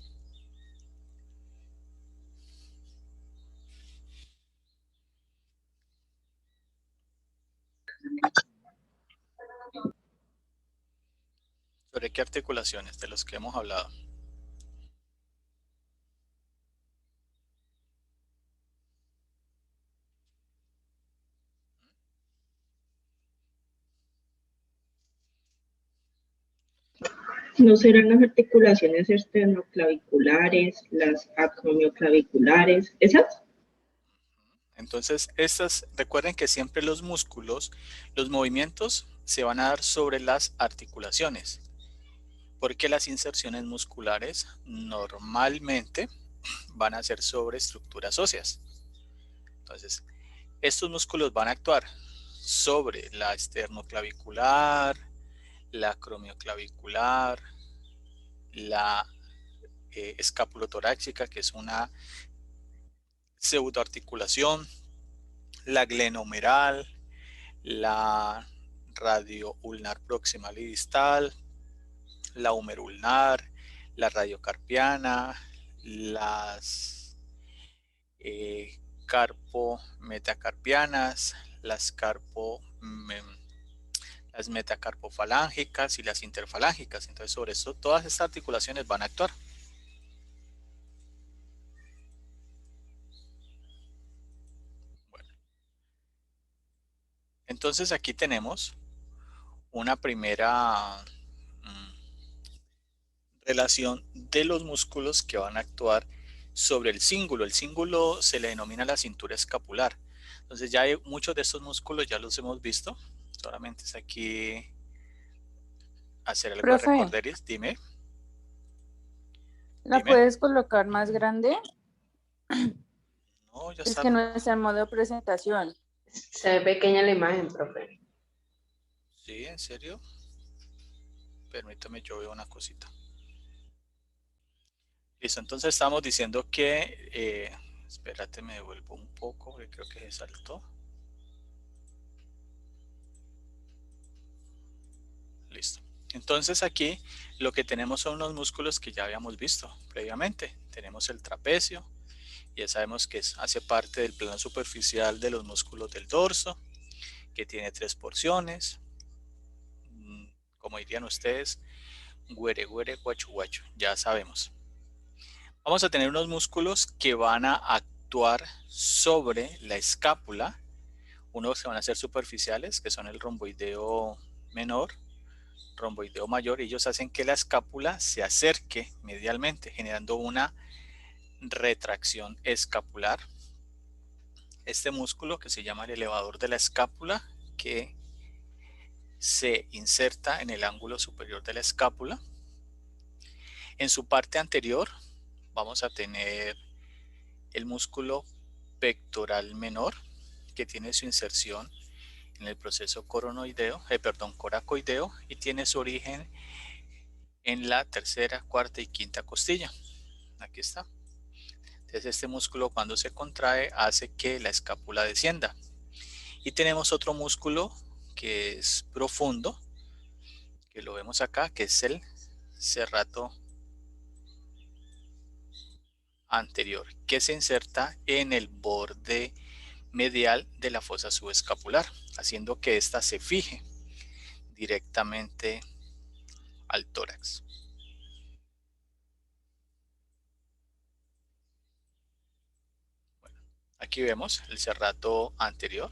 ¿Sobre qué articulaciones de los que hemos hablado? ¿No serán las articulaciones esternoclaviculares, las acromioclaviculares, esas? Entonces, recuerden que siempre los músculos, los movimientos se van a dar sobre las articulaciones, porque las inserciones musculares normalmente van a ser sobre estructuras óseas. Entonces, estos músculos van a actuar sobre la esternoclavicular, la acromioclavicular, la escapulotorácica, que es una pseudoarticulación, la glenohumeral, la radioulnar proximal y distal, la humerulnar, la radiocarpiana, las carpometacarpianas, las metacarpofalángicas y las interfalángicas. Entonces, sobre eso, todas estas articulaciones van a actuar. Bueno. Entonces aquí tenemos una primera relación de los músculos que van a actuar sobre el cíngulo. El cíngulo se le denomina la cintura escapular. Entonces ya hay muchos de estos músculos, ya los hemos visto. Solamente es aquí hacer algo de Profe, recorderis. Dime. ¿la Dime. puedes colocar más grande? No, ya Es está. que no está en modo presentación. Se ve pequeña la imagen, profe. Sí, ¿en serio? Permítame, yo veo una cosita. Listo, entonces estamos diciendo que... espérate, me devuelvo un poco, porque creo que se saltó. Listo. Entonces aquí lo que tenemos son unos músculos que ya habíamos visto previamente. Tenemos el trapecio, ya sabemos que hace parte del plano superficial de los músculos del dorso, que tiene 3 porciones. Como dirían ustedes, güere, güere, guachu, guachu, ya sabemos. Vamos a tener unos músculos que van a actuar sobre la escápula, unos que van a ser superficiales, que son el romboideo menor, romboideo mayor, y ellos hacen que la escápula se acerque medialmente, generando una retracción escapular. Este músculo que se llama el elevador de la escápula, que se inserta en el ángulo superior de la escápula. En su parte anterior vamos a tener el músculo pectoral menor, que tiene su inserción en el proceso coracoideo y tiene su origen en la tercera, cuarta y quinta costilla. Aquí está. Entonces este músculo, cuando se contrae, hace que la escápula descienda. Y tenemos otro músculo que es profundo, que lo vemos acá, que es el serrato anterior, que se inserta en el borde medial de la fosa subescapular, haciendo que ésta se fije directamente al tórax. Bueno, aquí vemos el serrato anterior,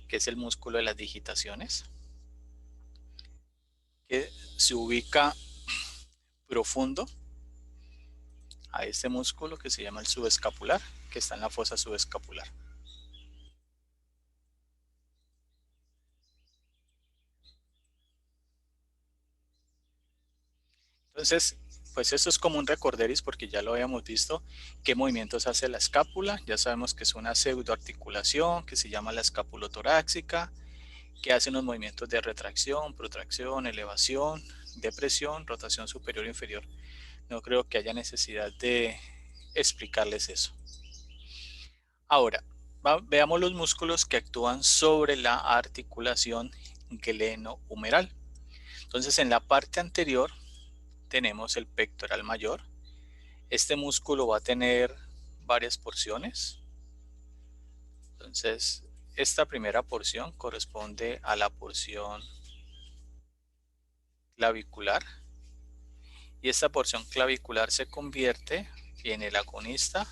que es el músculo de las digitaciones, que se ubica profundo a este músculo que se llama el subescapular, que está en la fosa subescapular. Entonces, pues esto es como un recorderis porque ya lo habíamos visto, qué movimientos hace la escápula. Ya sabemos que es una pseudoarticulación que se llama la escapulotorácica, que hace unos movimientos de retracción, protracción, elevación, depresión, rotación superior e inferior. No creo que haya necesidad de explicarles eso. Ahora, veamos los músculos que actúan sobre la articulación glenohumeral. Entonces, en la parte anterior tenemos el pectoral mayor. Este músculo va a tener varias porciones. Entonces, esta primera porción corresponde a la porción clavicular. Y esta porción clavicular se convierte en el agonista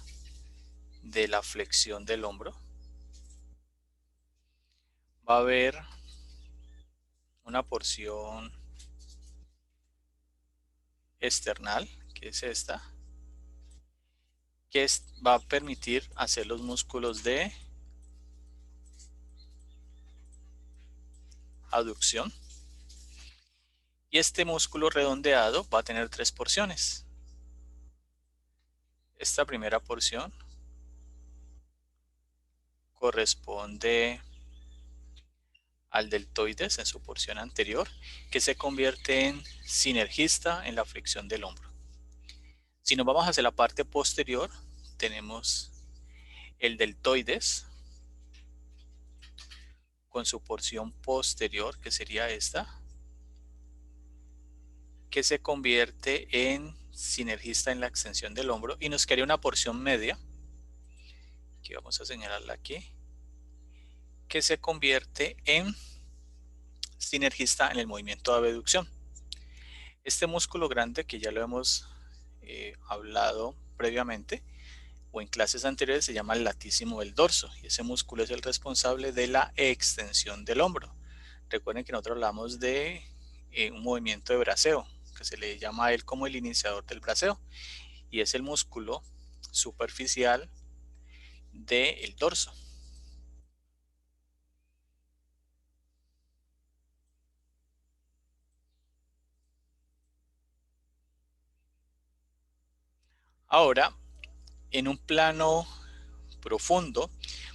de la flexión del hombro. Va a haber una porción external, que es esta, que va a permitir hacer los músculos de aducción. Y este músculo redondeado va a tener 3 porciones. Esta primera porción corresponde al deltoides en su porción anterior, que se convierte en sinergista en la flexión del hombro. Si nos vamos hacia la parte posterior, tenemos el deltoides con su porción posterior, que sería esta, que se convierte en sinergista en la extensión del hombro, y nos quedaría una porción media, que vamos a señalarla aquí, que se convierte en sinergista en el movimiento de abducción. Este músculo grande, que ya lo hemos hablado previamente, o en clases anteriores se llama el latísimo del dorso, y ese músculo es el responsable de la extensión del hombro. Recuerden que nosotros hablamos de un movimiento de braceo, que se le llama a él como el iniciador del braceo, y es el músculo superficial del dorso. Ahora, en un plano profundo,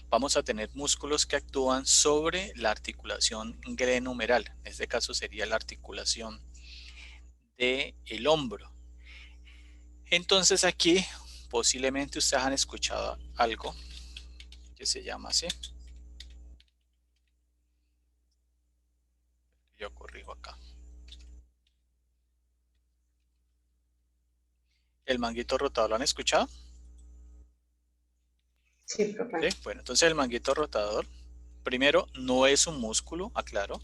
vamos a tener músculos que actúan sobre la articulación glenohumeral. En este caso sería la articulación del hombro. Entonces aquí posiblemente ustedes han escuchado algo que se llama así. Yo corrijo acá. ¿El manguito rotador lo han escuchado? Sí, profe. ¿Sí? Bueno, entonces el manguito rotador, primero, no es un músculo, aclaro.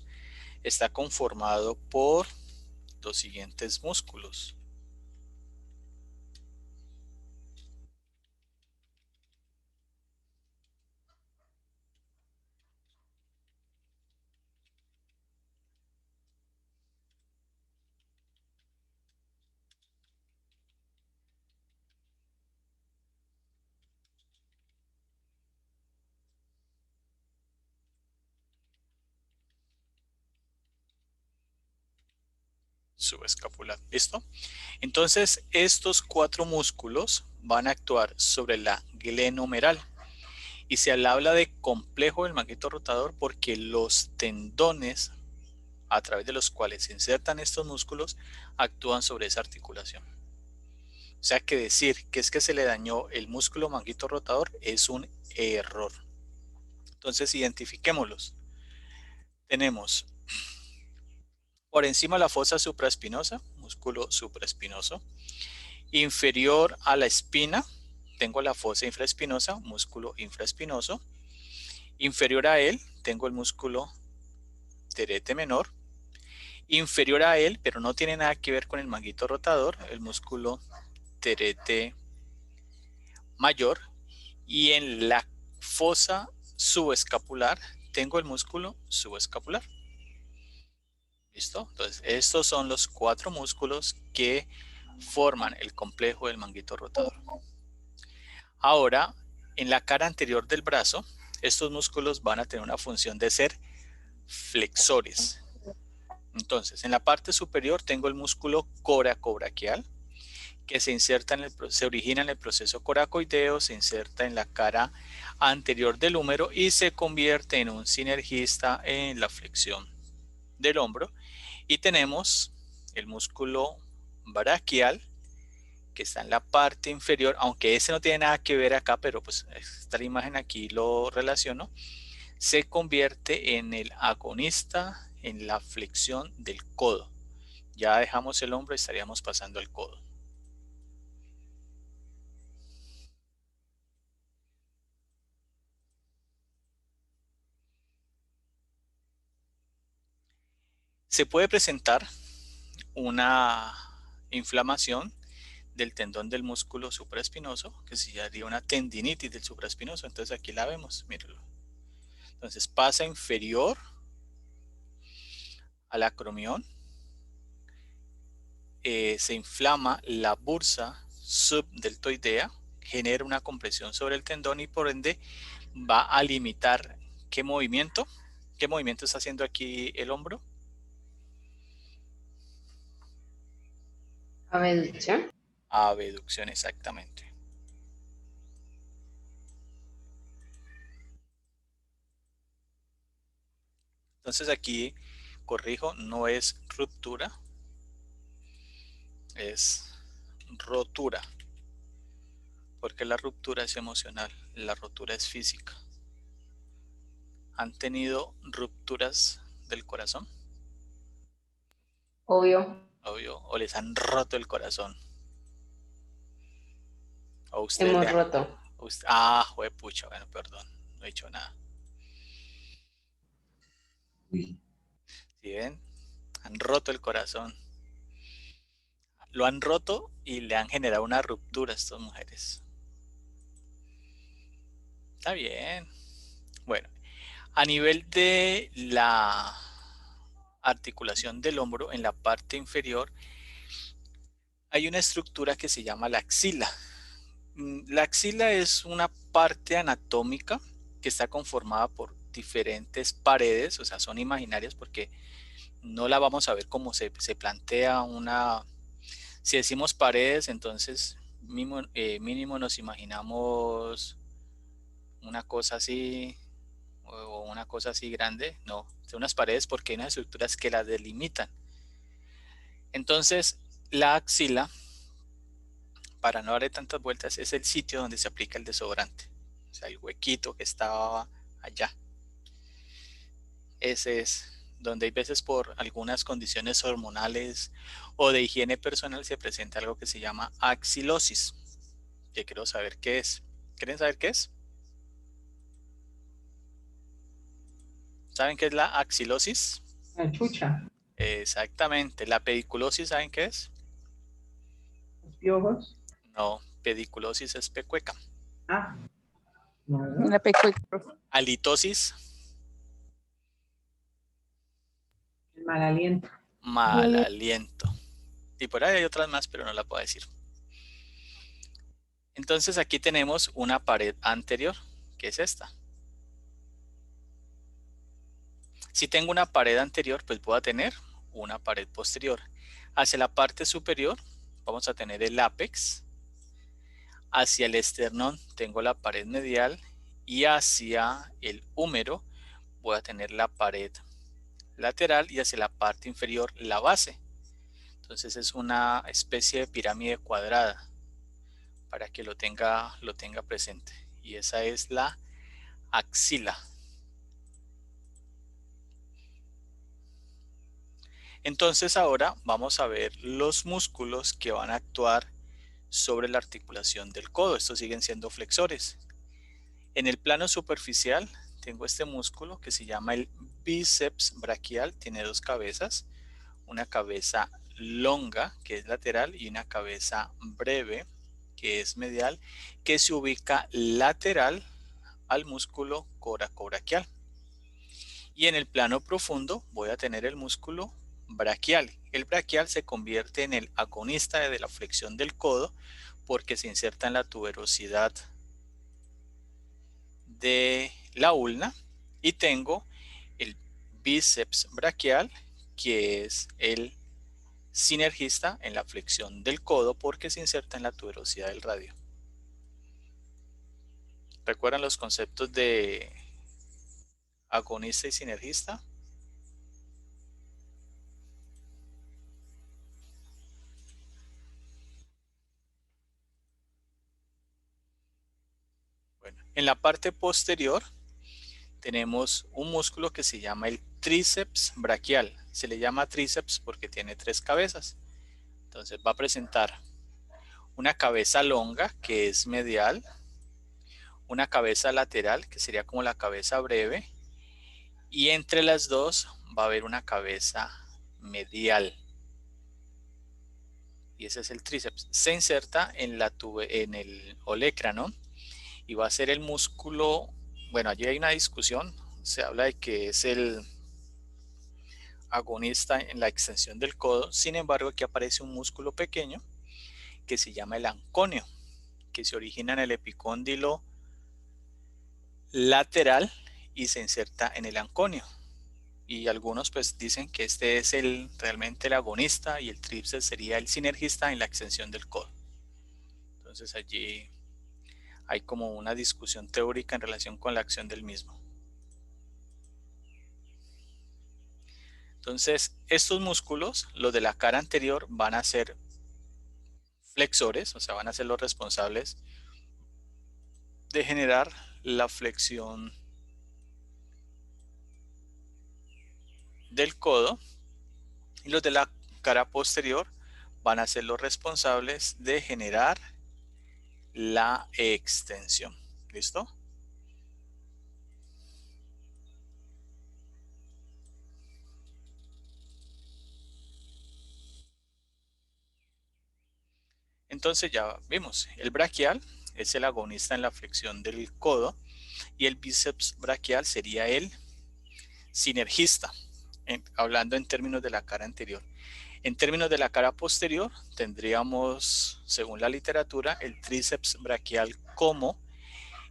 Está conformado por los siguientes músculos. Subescapular, ¿listo? Entonces, estos 4 músculos van a actuar sobre la glenohumeral. Y se habla de complejo del manguito rotador porque los tendones a través de los cuales se insertan estos músculos actúan sobre esa articulación. O sea que decir que es que se le dañó el músculo manguito rotador es un error. Entonces identifiquémoslos. Tenemos por encima la fosa supraespinosa, músculo supraespinoso. Inferior a la espina, tengo la fosa infraespinosa, músculo infraespinoso. Inferior a él, tengo el músculo terete menor. Inferior a él, pero no tiene nada que ver con el manguito rotador, el músculo terete mayor. Y en la fosa subescapular, tengo el músculo subescapular. ¿Listo? Entonces, estos son los 4 músculos que forman el complejo del manguito rotador. Ahora, en la cara anterior del brazo, estos músculos van a tener una función de ser flexores. Entonces, en la parte superior tengo el músculo coracobraquial, que se origina en el proceso coracoideo, se inserta en la cara anterior del húmero y se convierte en un sinergista en la flexión del hombro. Y tenemos el músculo braquial, que está en la parte inferior, aunque ese no tiene nada que ver acá, pero pues esta imagen aquí lo relaciono, se convierte en el agonista en la flexión del codo. Ya dejamos el hombro y estaríamos pasando al codo. Se puede presentar una inflamación del tendón del músculo supraespinoso, que se llamaría una tendinitis del supraespinoso. Entonces aquí la vemos, mírenlo. Entonces pasa inferior al acromión, se inflama la bursa subdeltoidea, genera una compresión sobre el tendón y por ende va a limitar ¿qué movimiento? ¿Qué movimiento está haciendo aquí el hombro? Abducción. Abducción, exactamente. Entonces aquí corrijo, no es ruptura, es rotura. Porque la ruptura es emocional, la rotura es física. ¿Han tenido rupturas del corazón? Obvio. Obvio, o les han roto el corazón. O usted Hemos roto. Juepucha, bueno, perdón, no he dicho nada. Uy. ¿Sí ven? Han roto el corazón. Lo han roto y le han generado una ruptura a estas mujeres. Está bien. Bueno, a nivel de la articulación del hombro, en la parte inferior, hay una estructura que se llama la axila. La axila es una parte anatómica que está conformada por diferentes paredes, o sea, son imaginarias porque no la vamos a ver como se plantea una. Si decimos paredes, entonces mínimo nos imaginamos una cosa así o una cosa así grande. No, son unas paredes porque hay unas estructuras que las delimitan. Entonces, la axila, para no darle tantas vueltas, es el sitio donde se aplica el desodorante. O sea, el huequito que estaba allá. Ese es donde hay veces por algunas condiciones hormonales o de higiene personal se presenta algo que se llama axilosis. Que quiero saber qué es. ¿Quieren saber qué es? ¿Saben qué es la axilosis? La chucha, Exactamente. ¿La pediculosis saben qué es? los piojos. No, pediculosis es pecueca. Ah, no. La pecueca. Halitosis, El mal aliento. mal aliento. Y por ahí hay otras más, pero no la puedo decir. Entonces aquí tenemos una pared anterior, que es esta. Si tengo una pared anterior, pues voy a tener una pared posterior. Hacia la parte superior vamos a tener el ápex. Hacia el esternón tengo la pared medial y hacia el húmero voy a tener la pared lateral y hacia la parte inferior la base. Entonces es una especie de pirámide cuadrada para que lo tenga presente. Y esa es la axila. Entonces ahora vamos a ver los músculos que van a actuar sobre la articulación del codo. Estos siguen siendo flexores. En el plano superficial tengo este músculo que se llama el bíceps braquial. Tiene dos cabezas, una cabeza longa que es lateral y una cabeza breve que es medial, que se ubica lateral al músculo coracobraquial. Y en el plano profundo voy a tener el músculo braquial. El braquial se convierte en el agonista de la flexión del codo porque se inserta en la tuberosidad de la ulna, y tengo el bíceps braquial que es el sinergista en la flexión del codo porque se inserta en la tuberosidad del radio. ¿Recuerdan los conceptos de agonista y sinergista? Bueno, en la parte posterior tenemos un músculo que se llama el tríceps braquial. Se le llama tríceps porque tiene tres cabezas. Entonces va a presentar una cabeza longa que es medial, una cabeza lateral que sería como la cabeza breve, y entre las dos va a haber una cabeza medial. Y ese es el tríceps. Se inserta en el olecrano y va a ser el músculo. Bueno, allí hay una discusión. Se habla de que es el agonista en la extensión del codo. Sin embargo, aquí aparece un músculo pequeño que se llama el anconio, que se origina en el epicóndilo lateral y se inserta en el anconio. Y algunos pues dicen que este es realmente el agonista y el tríceps sería el sinergista en la extensión del codo. Entonces allí hay como una discusión teórica en relación con la acción del mismo. Entonces estos músculos, los de la cara anterior, van a ser flexores, o sea, van a ser los responsables de generar la flexión del codo, y los de la cara posterior van a ser los responsables de generar la extensión. ¿Listo? Entonces ya vimos, el braquial es el agonista en la flexión del codo. y el bíceps braquial sería el sinergista, hablando en términos de la cara anterior. En términos de la cara posterior, tendríamos, según la literatura, el tríceps braquial como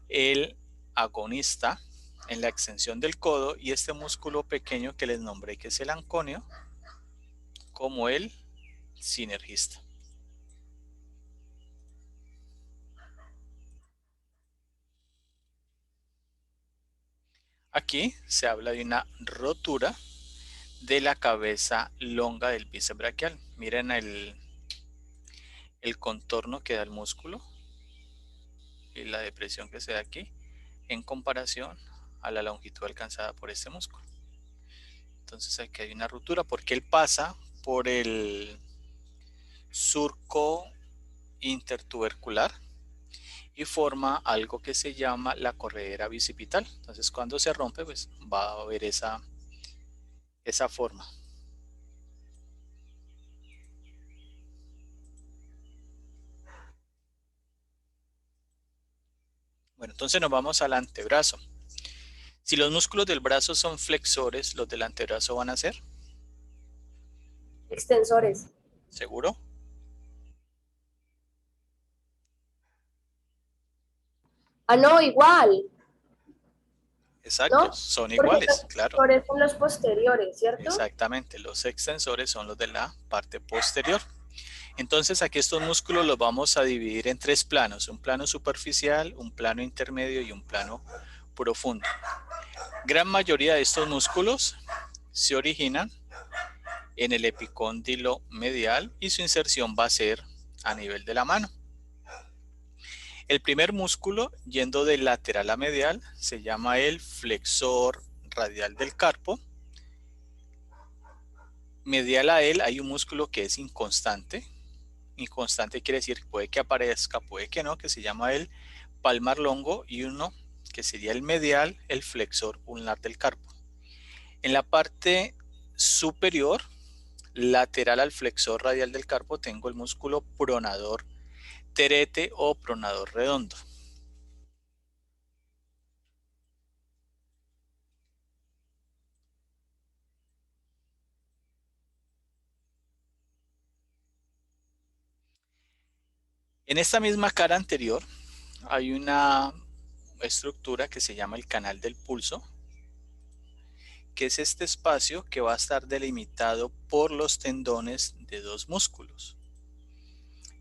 el agonista en la extensión del codo y este músculo pequeño que les nombré, que es el anconio, como el sinergista. Aquí se habla de una rotura de la cabeza longa del bíceps braquial. Miren el contorno que da el músculo y la depresión que se da aquí en comparación a la longitud alcanzada por este músculo. Entonces aquí hay una ruptura porque él pasa por el surco intertubercular y forma algo que se llama la corredera bicipital. Entonces cuando se rompe, pues va a haber esa forma. Bueno, entonces nos vamos al antebrazo. Si los músculos del brazo son flexores, los del antebrazo van a ser Extensores. ¿seguro? Ah, no, igual. Exacto, ¿No? son Porque iguales, los claro. extensores son los posteriores, ¿cierto? Exactamente, los extensores son los de la parte posterior. Entonces aquí estos músculos los vamos a dividir en tres planos, un plano superficial, un plano intermedio y un plano profundo. Gran mayoría de estos músculos se originan en el epicóndilo medial y su inserción va a ser a nivel de la mano. El primer músculo, yendo de lateral a medial, se llama el flexor radial del carpo. Medial a él hay un músculo que es inconstante. Inconstante quiere decir puede que aparezca, puede que no, que se llama el palmar longo, y uno que sería el medial, el flexor ulnar del carpo. En la parte superior, lateral al flexor radial del carpo, tengo el músculo pronador terete o pronador redondo. En esta misma cara anterior hay una estructura que se llama el canal del pulso, que es este espacio que va a estar delimitado por los tendones de dos músculos.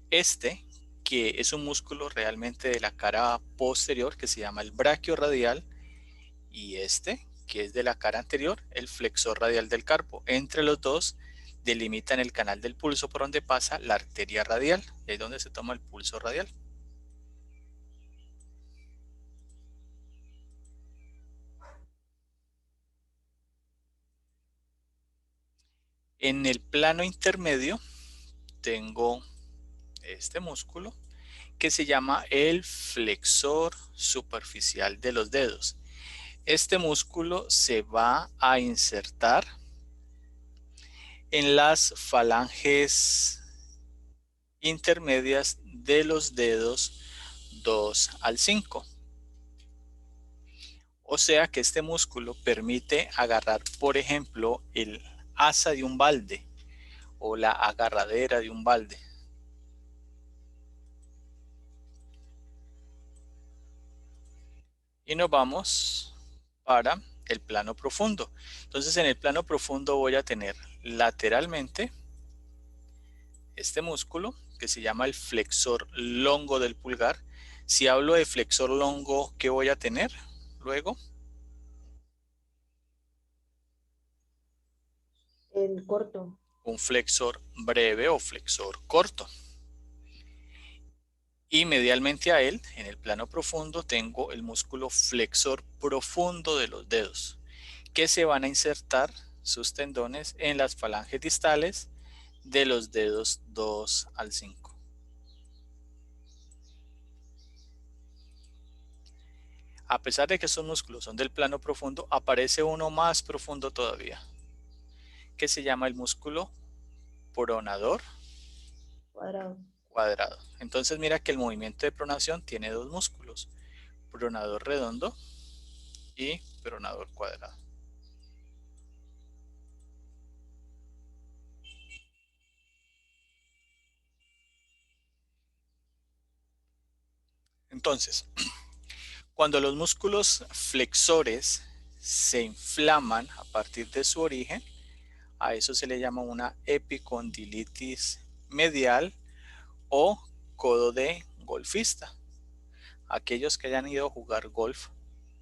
Este, que es un músculo realmente de la cara posterior, que se llama el braquiorradial, y este, que es de la cara anterior, el flexor radial del carpo. Entre los dos delimitan el canal del pulso por donde pasa la arteria radial, y ahí es donde se toma el pulso radial. En el plano intermedio tengo este músculo que se llama el flexor superficial de los dedos. Este músculo se va a insertar en las falanges intermedias de los dedos 2 al 5. O sea que este músculo permite agarrar, por ejemplo, el asa de un balde o la agarradera de un balde. Y nos vamos para el plano profundo. Entonces en el plano profundo voy a tener lateralmente este músculo que se llama el flexor longo del pulgar. Si hablo de flexor longo, ¿qué voy a tener luego? El corto. Un flexor breve o flexor corto. Y medialmente a él, en el plano profundo, tengo el músculo flexor profundo de los dedos, que se van a insertar sus tendones en las falanges distales de los dedos 2 al 5. A pesar de que estos músculos son del plano profundo, aparece uno más profundo todavía, que se llama el músculo pronador cuadrado. Entonces mira que el movimiento de pronación tiene dos músculos, pronador redondo y pronador cuadrado. Entonces, cuando los músculos flexores se inflaman a partir de su origen, a eso se le llama una epicondilitis medial o codo de golfista. Aquellos que hayan ido a jugar golf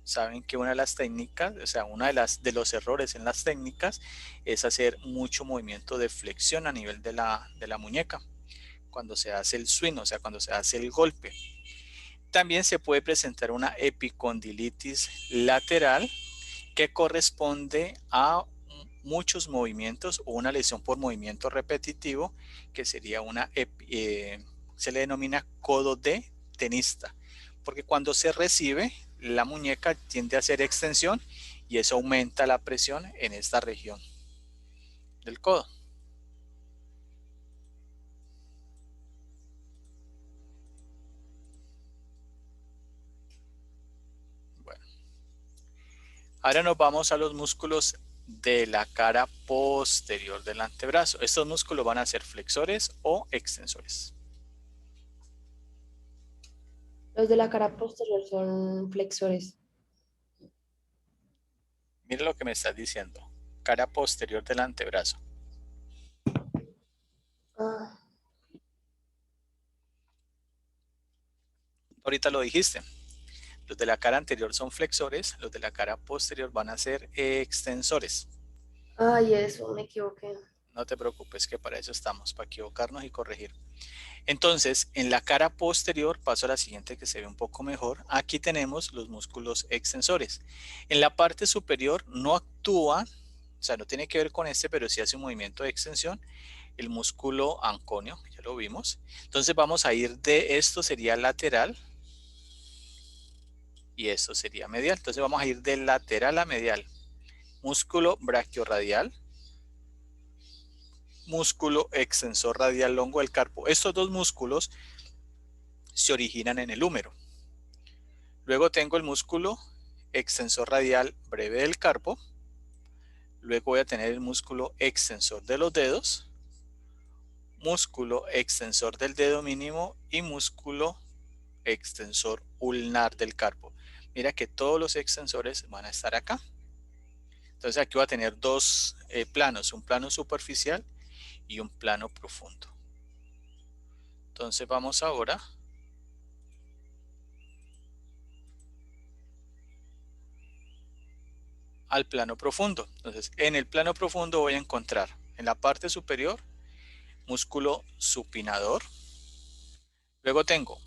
saben que una de las técnicas, o sea, de los errores en las técnicas es hacer mucho movimiento de flexión a nivel de la muñeca cuando se hace el swing, o sea, cuando se hace el golpe. También se puede presentar una epicondilitis lateral que corresponde a muchos movimientos o una lesión por movimiento repetitivo, que sería se le denomina codo de tenista, porque cuando se recibe la muñeca tiende a hacer extensión y eso aumenta la presión en esta región del codo. Bueno, ahora nos vamos a los músculos de la cara posterior del antebrazo. Estos músculos van a ser flexores o extensores. Los de la cara posterior son flexores. Mira lo que me estás diciendo. Cara posterior del antebrazo. Ah, Ahorita lo dijiste. Los de la cara anterior son flexores, los de la cara posterior van a ser extensores. ay, eso, me equivoqué. No te preocupes, que para eso estamos, para equivocarnos y corregir. Entonces, en la cara posterior, paso a la siguiente que se ve un poco mejor. Aquí tenemos los músculos extensores. En la parte superior no actúa, o sea, no tiene que ver con este, pero sí hace un movimiento de extensión, el músculo anconio, ya lo vimos. Entonces vamos a ir de esto sería lateral y esto sería medial. Entonces vamos a ir de lateral a medial. Músculo brachiorradial, músculo extensor radial longo del carpo. Estos dos músculos se originan en el húmero. Luego tengo el músculo extensor radial breve del carpo. Luego voy a tener el músculo extensor de los dedos, músculo extensor del dedo mínimo y músculo extensor ulnar del carpo. Mira que todos los extensores van a estar acá. Entonces aquí voy a tener dos planos, un plano superficial y un plano profundo. Entonces vamos ahora al plano profundo. Entonces en el plano profundo voy a encontrar en la parte superior músculo supinador. Luego tengo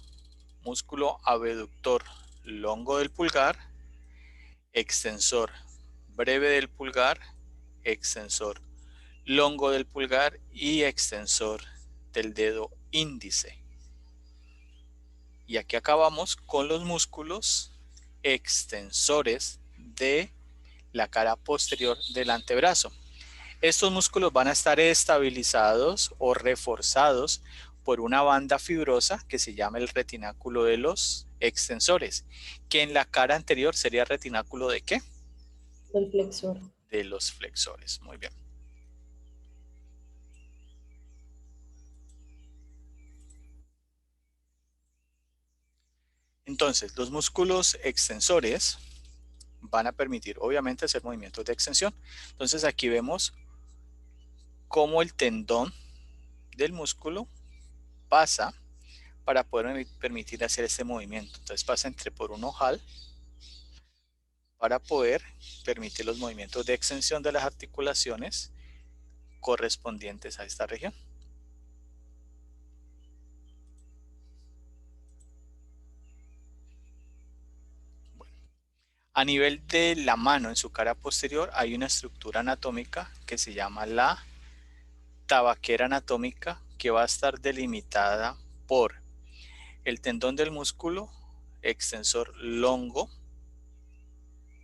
músculo abductor longo del pulgar, extensor breve del pulgar, extensor longo del pulgar y extensor del dedo índice. Y aquí acabamos con los músculos extensores de la cara posterior del antebrazo. Estos músculos van a estar estabilizados o reforzados por una banda fibrosa que se llama el retináculo de los extensores, que en la cara anterior sería retináculo ¿de qué? Del flexor. De los flexores. Muy bien. Entonces, los músculos extensores van a permitir, obviamente, hacer movimientos de extensión. Entonces, aquí vemos cómo el tendón del músculo pasa para poder permitir hacer este movimiento. Entonces, pasa por un ojal para poder permitir los movimientos de extensión de las articulaciones correspondientes a esta región. A nivel de la mano, en su cara posterior, hay una estructura anatómica que se llama la tabaquera anatómica, que va a estar delimitada por el tendón del músculo extensor longo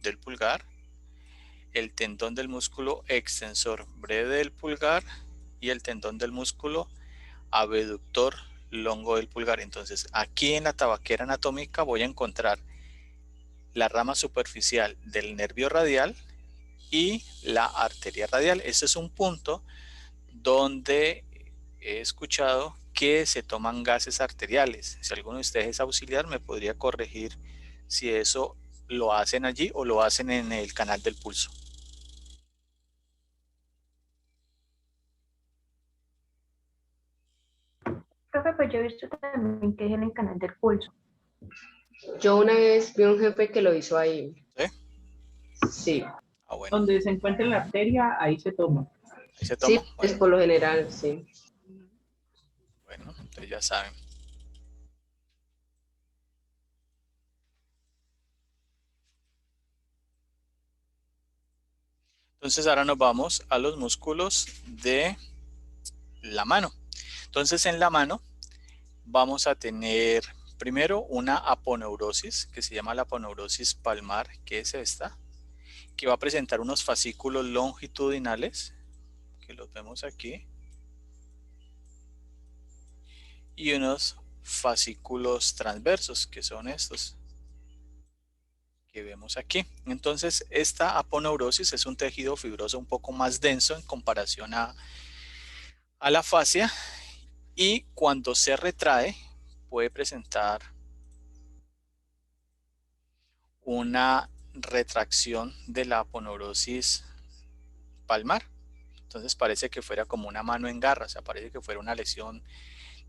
del pulgar, el tendón del músculo extensor breve del pulgar y el tendón del músculo abductor longo del pulgar. Entonces, aquí en la tabaquera anatómica voy a encontrar la rama superficial del nervio radial y la arteria radial. Ese es un punto donde he escuchado que se toman gases arteriales. Si alguno de ustedes es auxiliar, me podría corregir si eso lo hacen allí o lo hacen en el canal del pulso. Profe, pues yo he visto también que es en el canal del pulso. Yo una vez vi un jefe que lo hizo ahí. ¿Sí? Sí. Ah, bueno. Donde se encuentra la arteria, ahí se toma. Ahí se toma. Sí, es por lo general, sí. Bueno, ustedes ya saben. Entonces ahora nos vamos a los músculos de la mano. Entonces en la mano vamos a tener primero una aponeurosis que se llama la aponeurosis palmar, que es esta, que va a presentar unos fascículos longitudinales, que los vemos aquí, y unos fascículos transversos, que son estos que vemos aquí. Entonces esta aponeurosis es un tejido fibroso un poco más denso en comparación a la fascia, y cuando se retrae puede presentar una retracción de la aponeurosis palmar. Entonces parece que fuera como una mano en garra, o sea, parece que fuera una lesión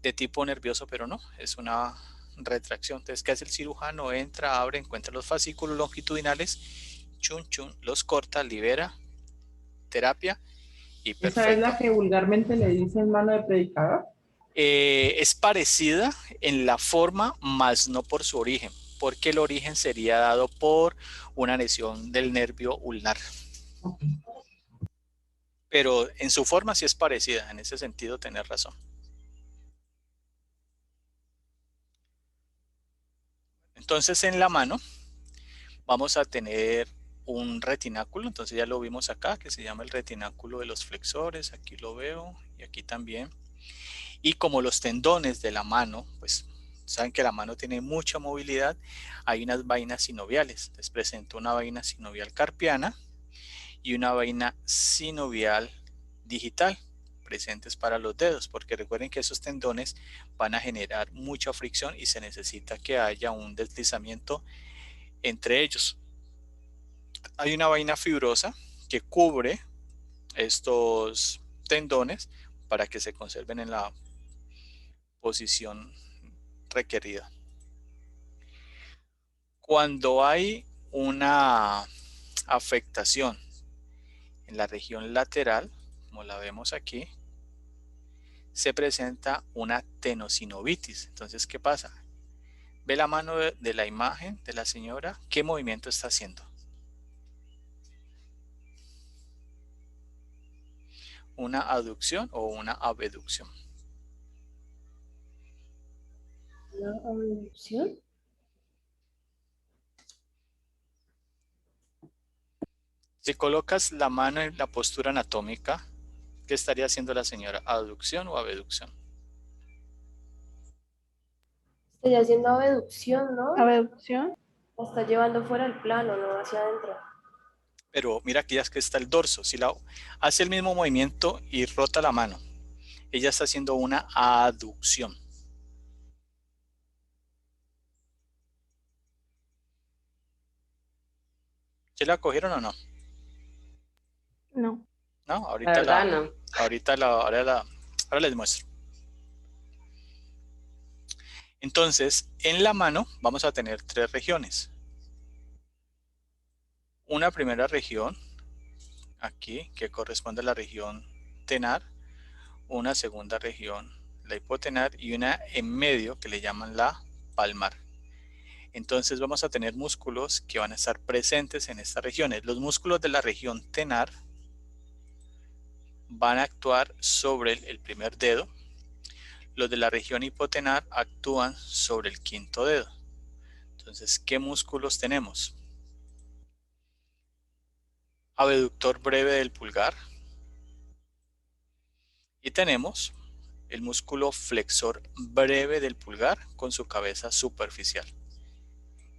de tipo nervioso, pero no, es una retracción. Entonces, ¿qué hace el cirujano? Entra, abre, encuentra los fascículos longitudinales, chun chun, los corta, libera, terapia y perfecto. ¿Esa es la que vulgarmente le dicen mano de predicador? Es parecida en la forma, más no por su origen, porque el origen sería dado por una lesión del nervio ulnar. Pero en su forma sí es parecida, en ese sentido tenés razón. Entonces en la mano vamos a tener un retináculo, entonces ya lo vimos acá, que se llama el retináculo de los flexores, aquí lo veo y aquí también. Y como los tendones de la mano, pues saben que la mano tiene mucha movilidad, hay unas vainas sinoviales. Les presento una vaina sinovial carpiana y una vaina sinovial digital, presentes para los dedos, porque recuerden que esos tendones van a generar mucha fricción y se necesita que haya un deslizamiento entre ellos. Hay una vaina fibrosa que cubre estos tendones para que se conserven en la posición requerida. Cuando hay una afectación en la región lateral, como la vemos aquí, se presenta una tenosinovitis. Entonces, ¿qué pasa? Ve la mano de la imagen de la señora, ¿qué movimiento está haciendo? ¿Una aducción o una abducción? ¿Una abducción? Si colocas la mano en la postura anatómica, ¿qué estaría haciendo la señora? ¿Aducción o abducción? Estoy haciendo abducción, ¿no? Abducción. La está llevando fuera del plano, no hacia adentro. Pero mira que ya es que está el dorso. Si la hace el mismo movimiento y rota la mano, ella está haciendo una aducción. ¿Se la cogieron o no? No. No, ahorita La verdad, no. ahora les muestro. Entonces, en la mano vamos a tener tres regiones. Una primera región, aquí, que corresponde a la región tenar. Una segunda región, la hipotenar, y una en medio que le llaman la palmar. Entonces vamos a tener músculos que van a estar presentes en estas regiones. Los músculos de la región tenar van a actuar sobre el primer dedo. Los de la región hipotenar actúan sobre el quinto dedo. Entonces, ¿qué músculos tenemos? Abductor breve del pulgar. Y tenemos el músculo flexor breve del pulgar con su cabeza superficial.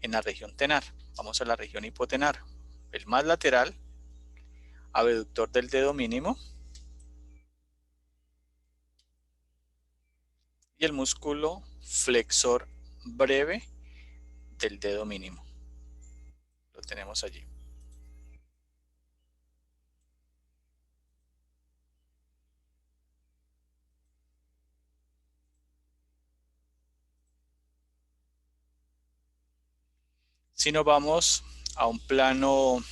en la región tenar. Vamos a la región hipotenar. El más lateral, abductor del dedo mínimo. Y el músculo flexor breve del dedo mínimo. Lo tenemos allí. Si nos vamos a un plano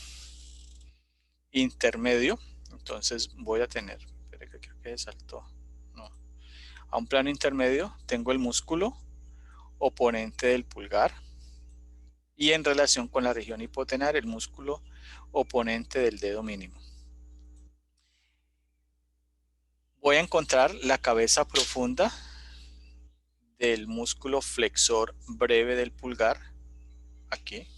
intermedio, entonces voy a tener, espera que creo que saltó, no, a un plano intermedio tengo el músculo oponente del pulgar y en relación con la región hipotenar el músculo oponente del dedo mínimo. Voy a encontrar la cabeza profunda del músculo flexor breve del pulgar, aquí.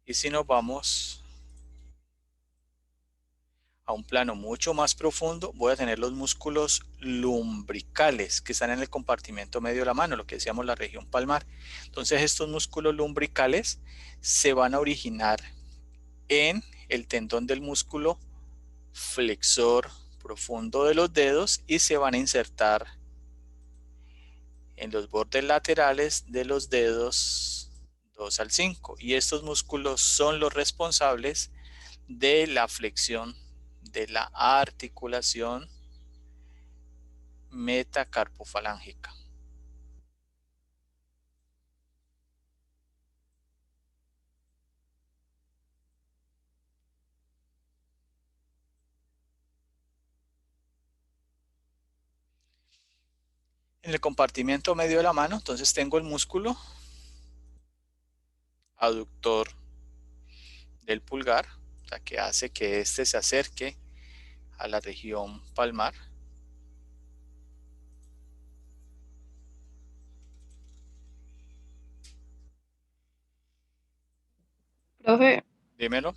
Y si nos vamos a un plano mucho más profundo, voy a tener los músculos lumbricales que están en el compartimento medio de la mano, lo que decíamos la región palmar. Entonces estos músculos lumbricales se van a originar en el tendón del músculo flexor profundo de los dedos y se van a insertar en los bordes laterales de los dedos 2 al 5. Y estos músculos son los responsables de la flexión de la articulación metacarpofalángica. En el compartimento medio de la mano, entonces tengo el músculo aductor del pulgar, o sea, que hace que éste se acerque a la región palmar. Profe, Dímelo.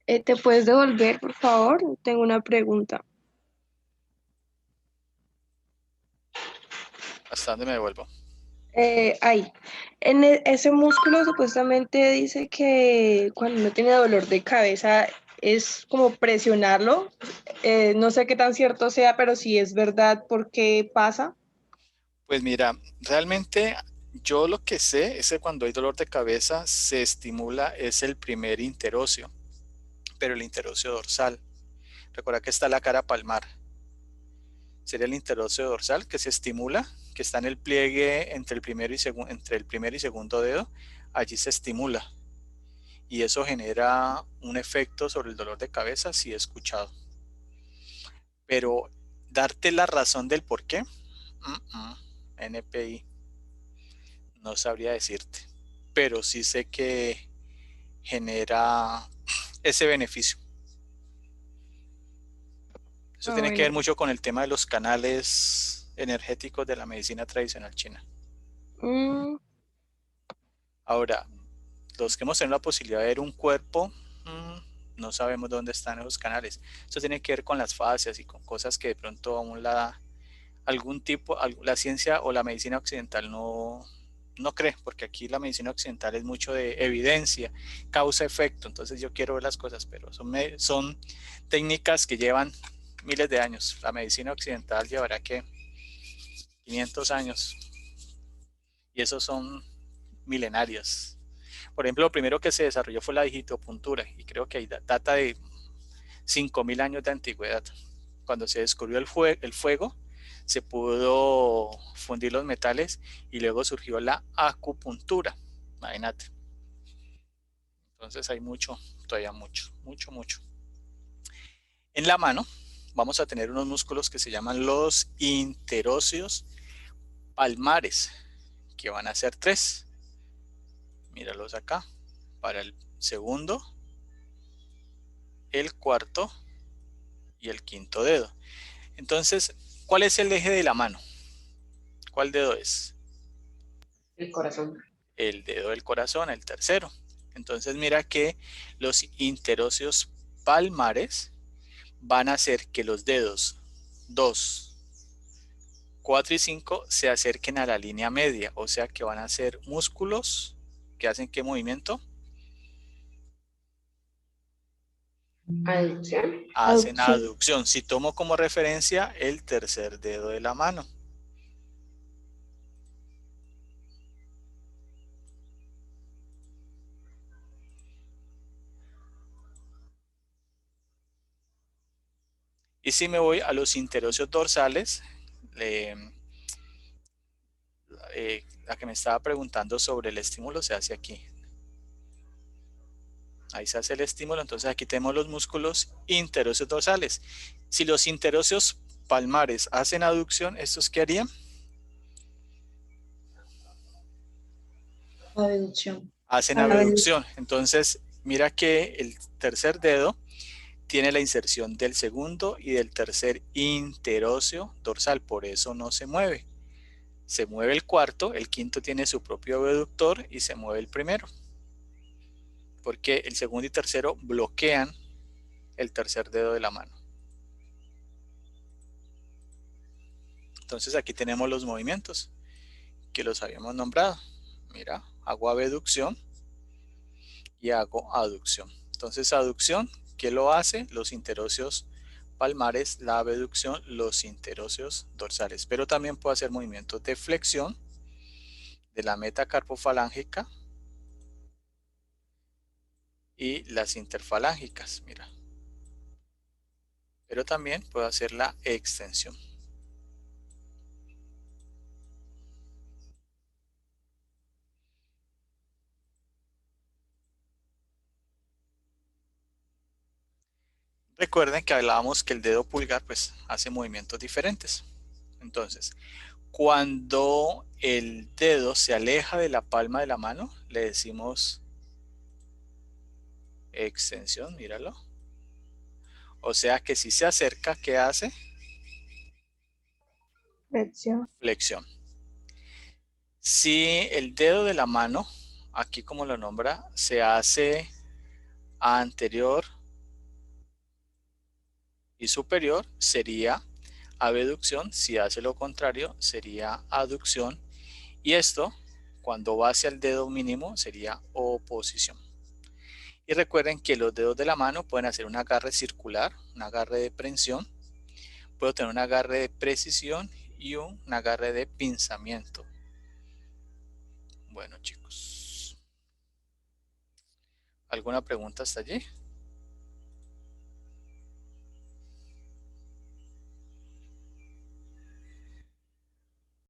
¿te puedes devolver, por favor? Tengo una pregunta. ¿Hasta dónde me devuelvo? Ahí. Ese músculo supuestamente dice que cuando uno tiene dolor de cabeza es como presionarlo. No sé qué tan cierto sea, pero si es verdad, ¿por qué pasa? Pues mira, realmente yo lo que sé es que cuando hay dolor de cabeza se estimula, es el primer interóseo, pero el interóseo dorsal. Recuerda que está la cara palmar. Sería el interóseo dorsal que se estimula, que está en el pliegue entre el primer y segundo dedo. Allí se estimula. Y eso genera un efecto sobre el dolor de cabeza, sí he escuchado. Pero darte la razón del por qué, NPI, no sabría decirte. Pero sí sé que genera ese beneficio. Eso tiene que ver mucho con el tema de los canales energéticos de la medicina tradicional china. Ahora, los que hemos tenido la posibilidad de ver un cuerpo, no sabemos dónde están esos canales. Eso tiene que ver con las fascias y con cosas que de pronto aún la ciencia o la medicina occidental no cree, porque aquí la medicina occidental es mucho de evidencia, causa-efecto. Entonces yo quiero ver las cosas, pero son técnicas que llevan miles de años. La medicina occidental llevará que 500 años y esos son milenarios. Por ejemplo, lo primero que se desarrolló fue la digitopuntura y creo que data de 5000 años de antigüedad. Cuando se descubrió el fuego, se pudo fundir los metales y luego surgió la acupuntura. Imagínate. Entonces hay mucho, todavía mucho. En la mano vamos a tener unos músculos que se llaman los interóseos palmares, que van a ser 3. Míralos acá, para el segundo, el cuarto y el quinto dedo. Entonces, ¿cuál es el eje de la mano? ¿Cuál dedo es? El corazón. El dedo del corazón, el tercero. Entonces mira que los interóseos palmares van a hacer que los dedos 2, 4 y 5 se acerquen a la línea media, o sea que van a ser músculos que hacen ¿qué movimiento? Aducción. Hacen aducción. Si tomo como referencia el tercer dedo de la mano. Y si me voy a los interóseos dorsales, la que me estaba preguntando sobre el estímulo se hace aquí. Ahí se hace el estímulo, entonces aquí tenemos los músculos interóseos dorsales. Si los interóseos palmares hacen aducción, ¿estos qué harían? Abducción. Hacen abducción. Entonces, mira que el tercer dedo tiene la inserción del segundo y del tercer interóseo dorsal, por eso no se mueve. Se mueve el cuarto, el quinto tiene su propio abductor y se mueve el primero. Porque el segundo y tercero bloquean el tercer dedo de la mano. Entonces aquí tenemos los movimientos que los habíamos nombrado. Mira, hago abducción y hago aducción. Entonces aducción, ¿qué lo hace? Los interóseos palmares, la abducción, los interóseos dorsales. Pero también puedo hacer movimientos de flexión de la metacarpofalángica y las interfalángicas, mira. Pero también puedo hacer la extensión. Recuerden que hablábamos que el dedo pulgar pues hace movimientos diferentes. Entonces, cuando el dedo se aleja de la palma de la mano, le decimos extensión, míralo. O sea que si se acerca, ¿qué hace? Flexión. Flexión. Si el dedo de la mano, aquí como lo nombra, se hace anterior y superior, sería abducción. Si hace lo contrario, sería aducción. Y esto, cuando va hacia el dedo mínimo, sería oposición. Y recuerden que los dedos de la mano pueden hacer un agarre circular, un agarre de prensión. Puedo tener un agarre de precisión y un agarre de pinzamiento. Bueno, chicos. ¿Alguna pregunta hasta allí?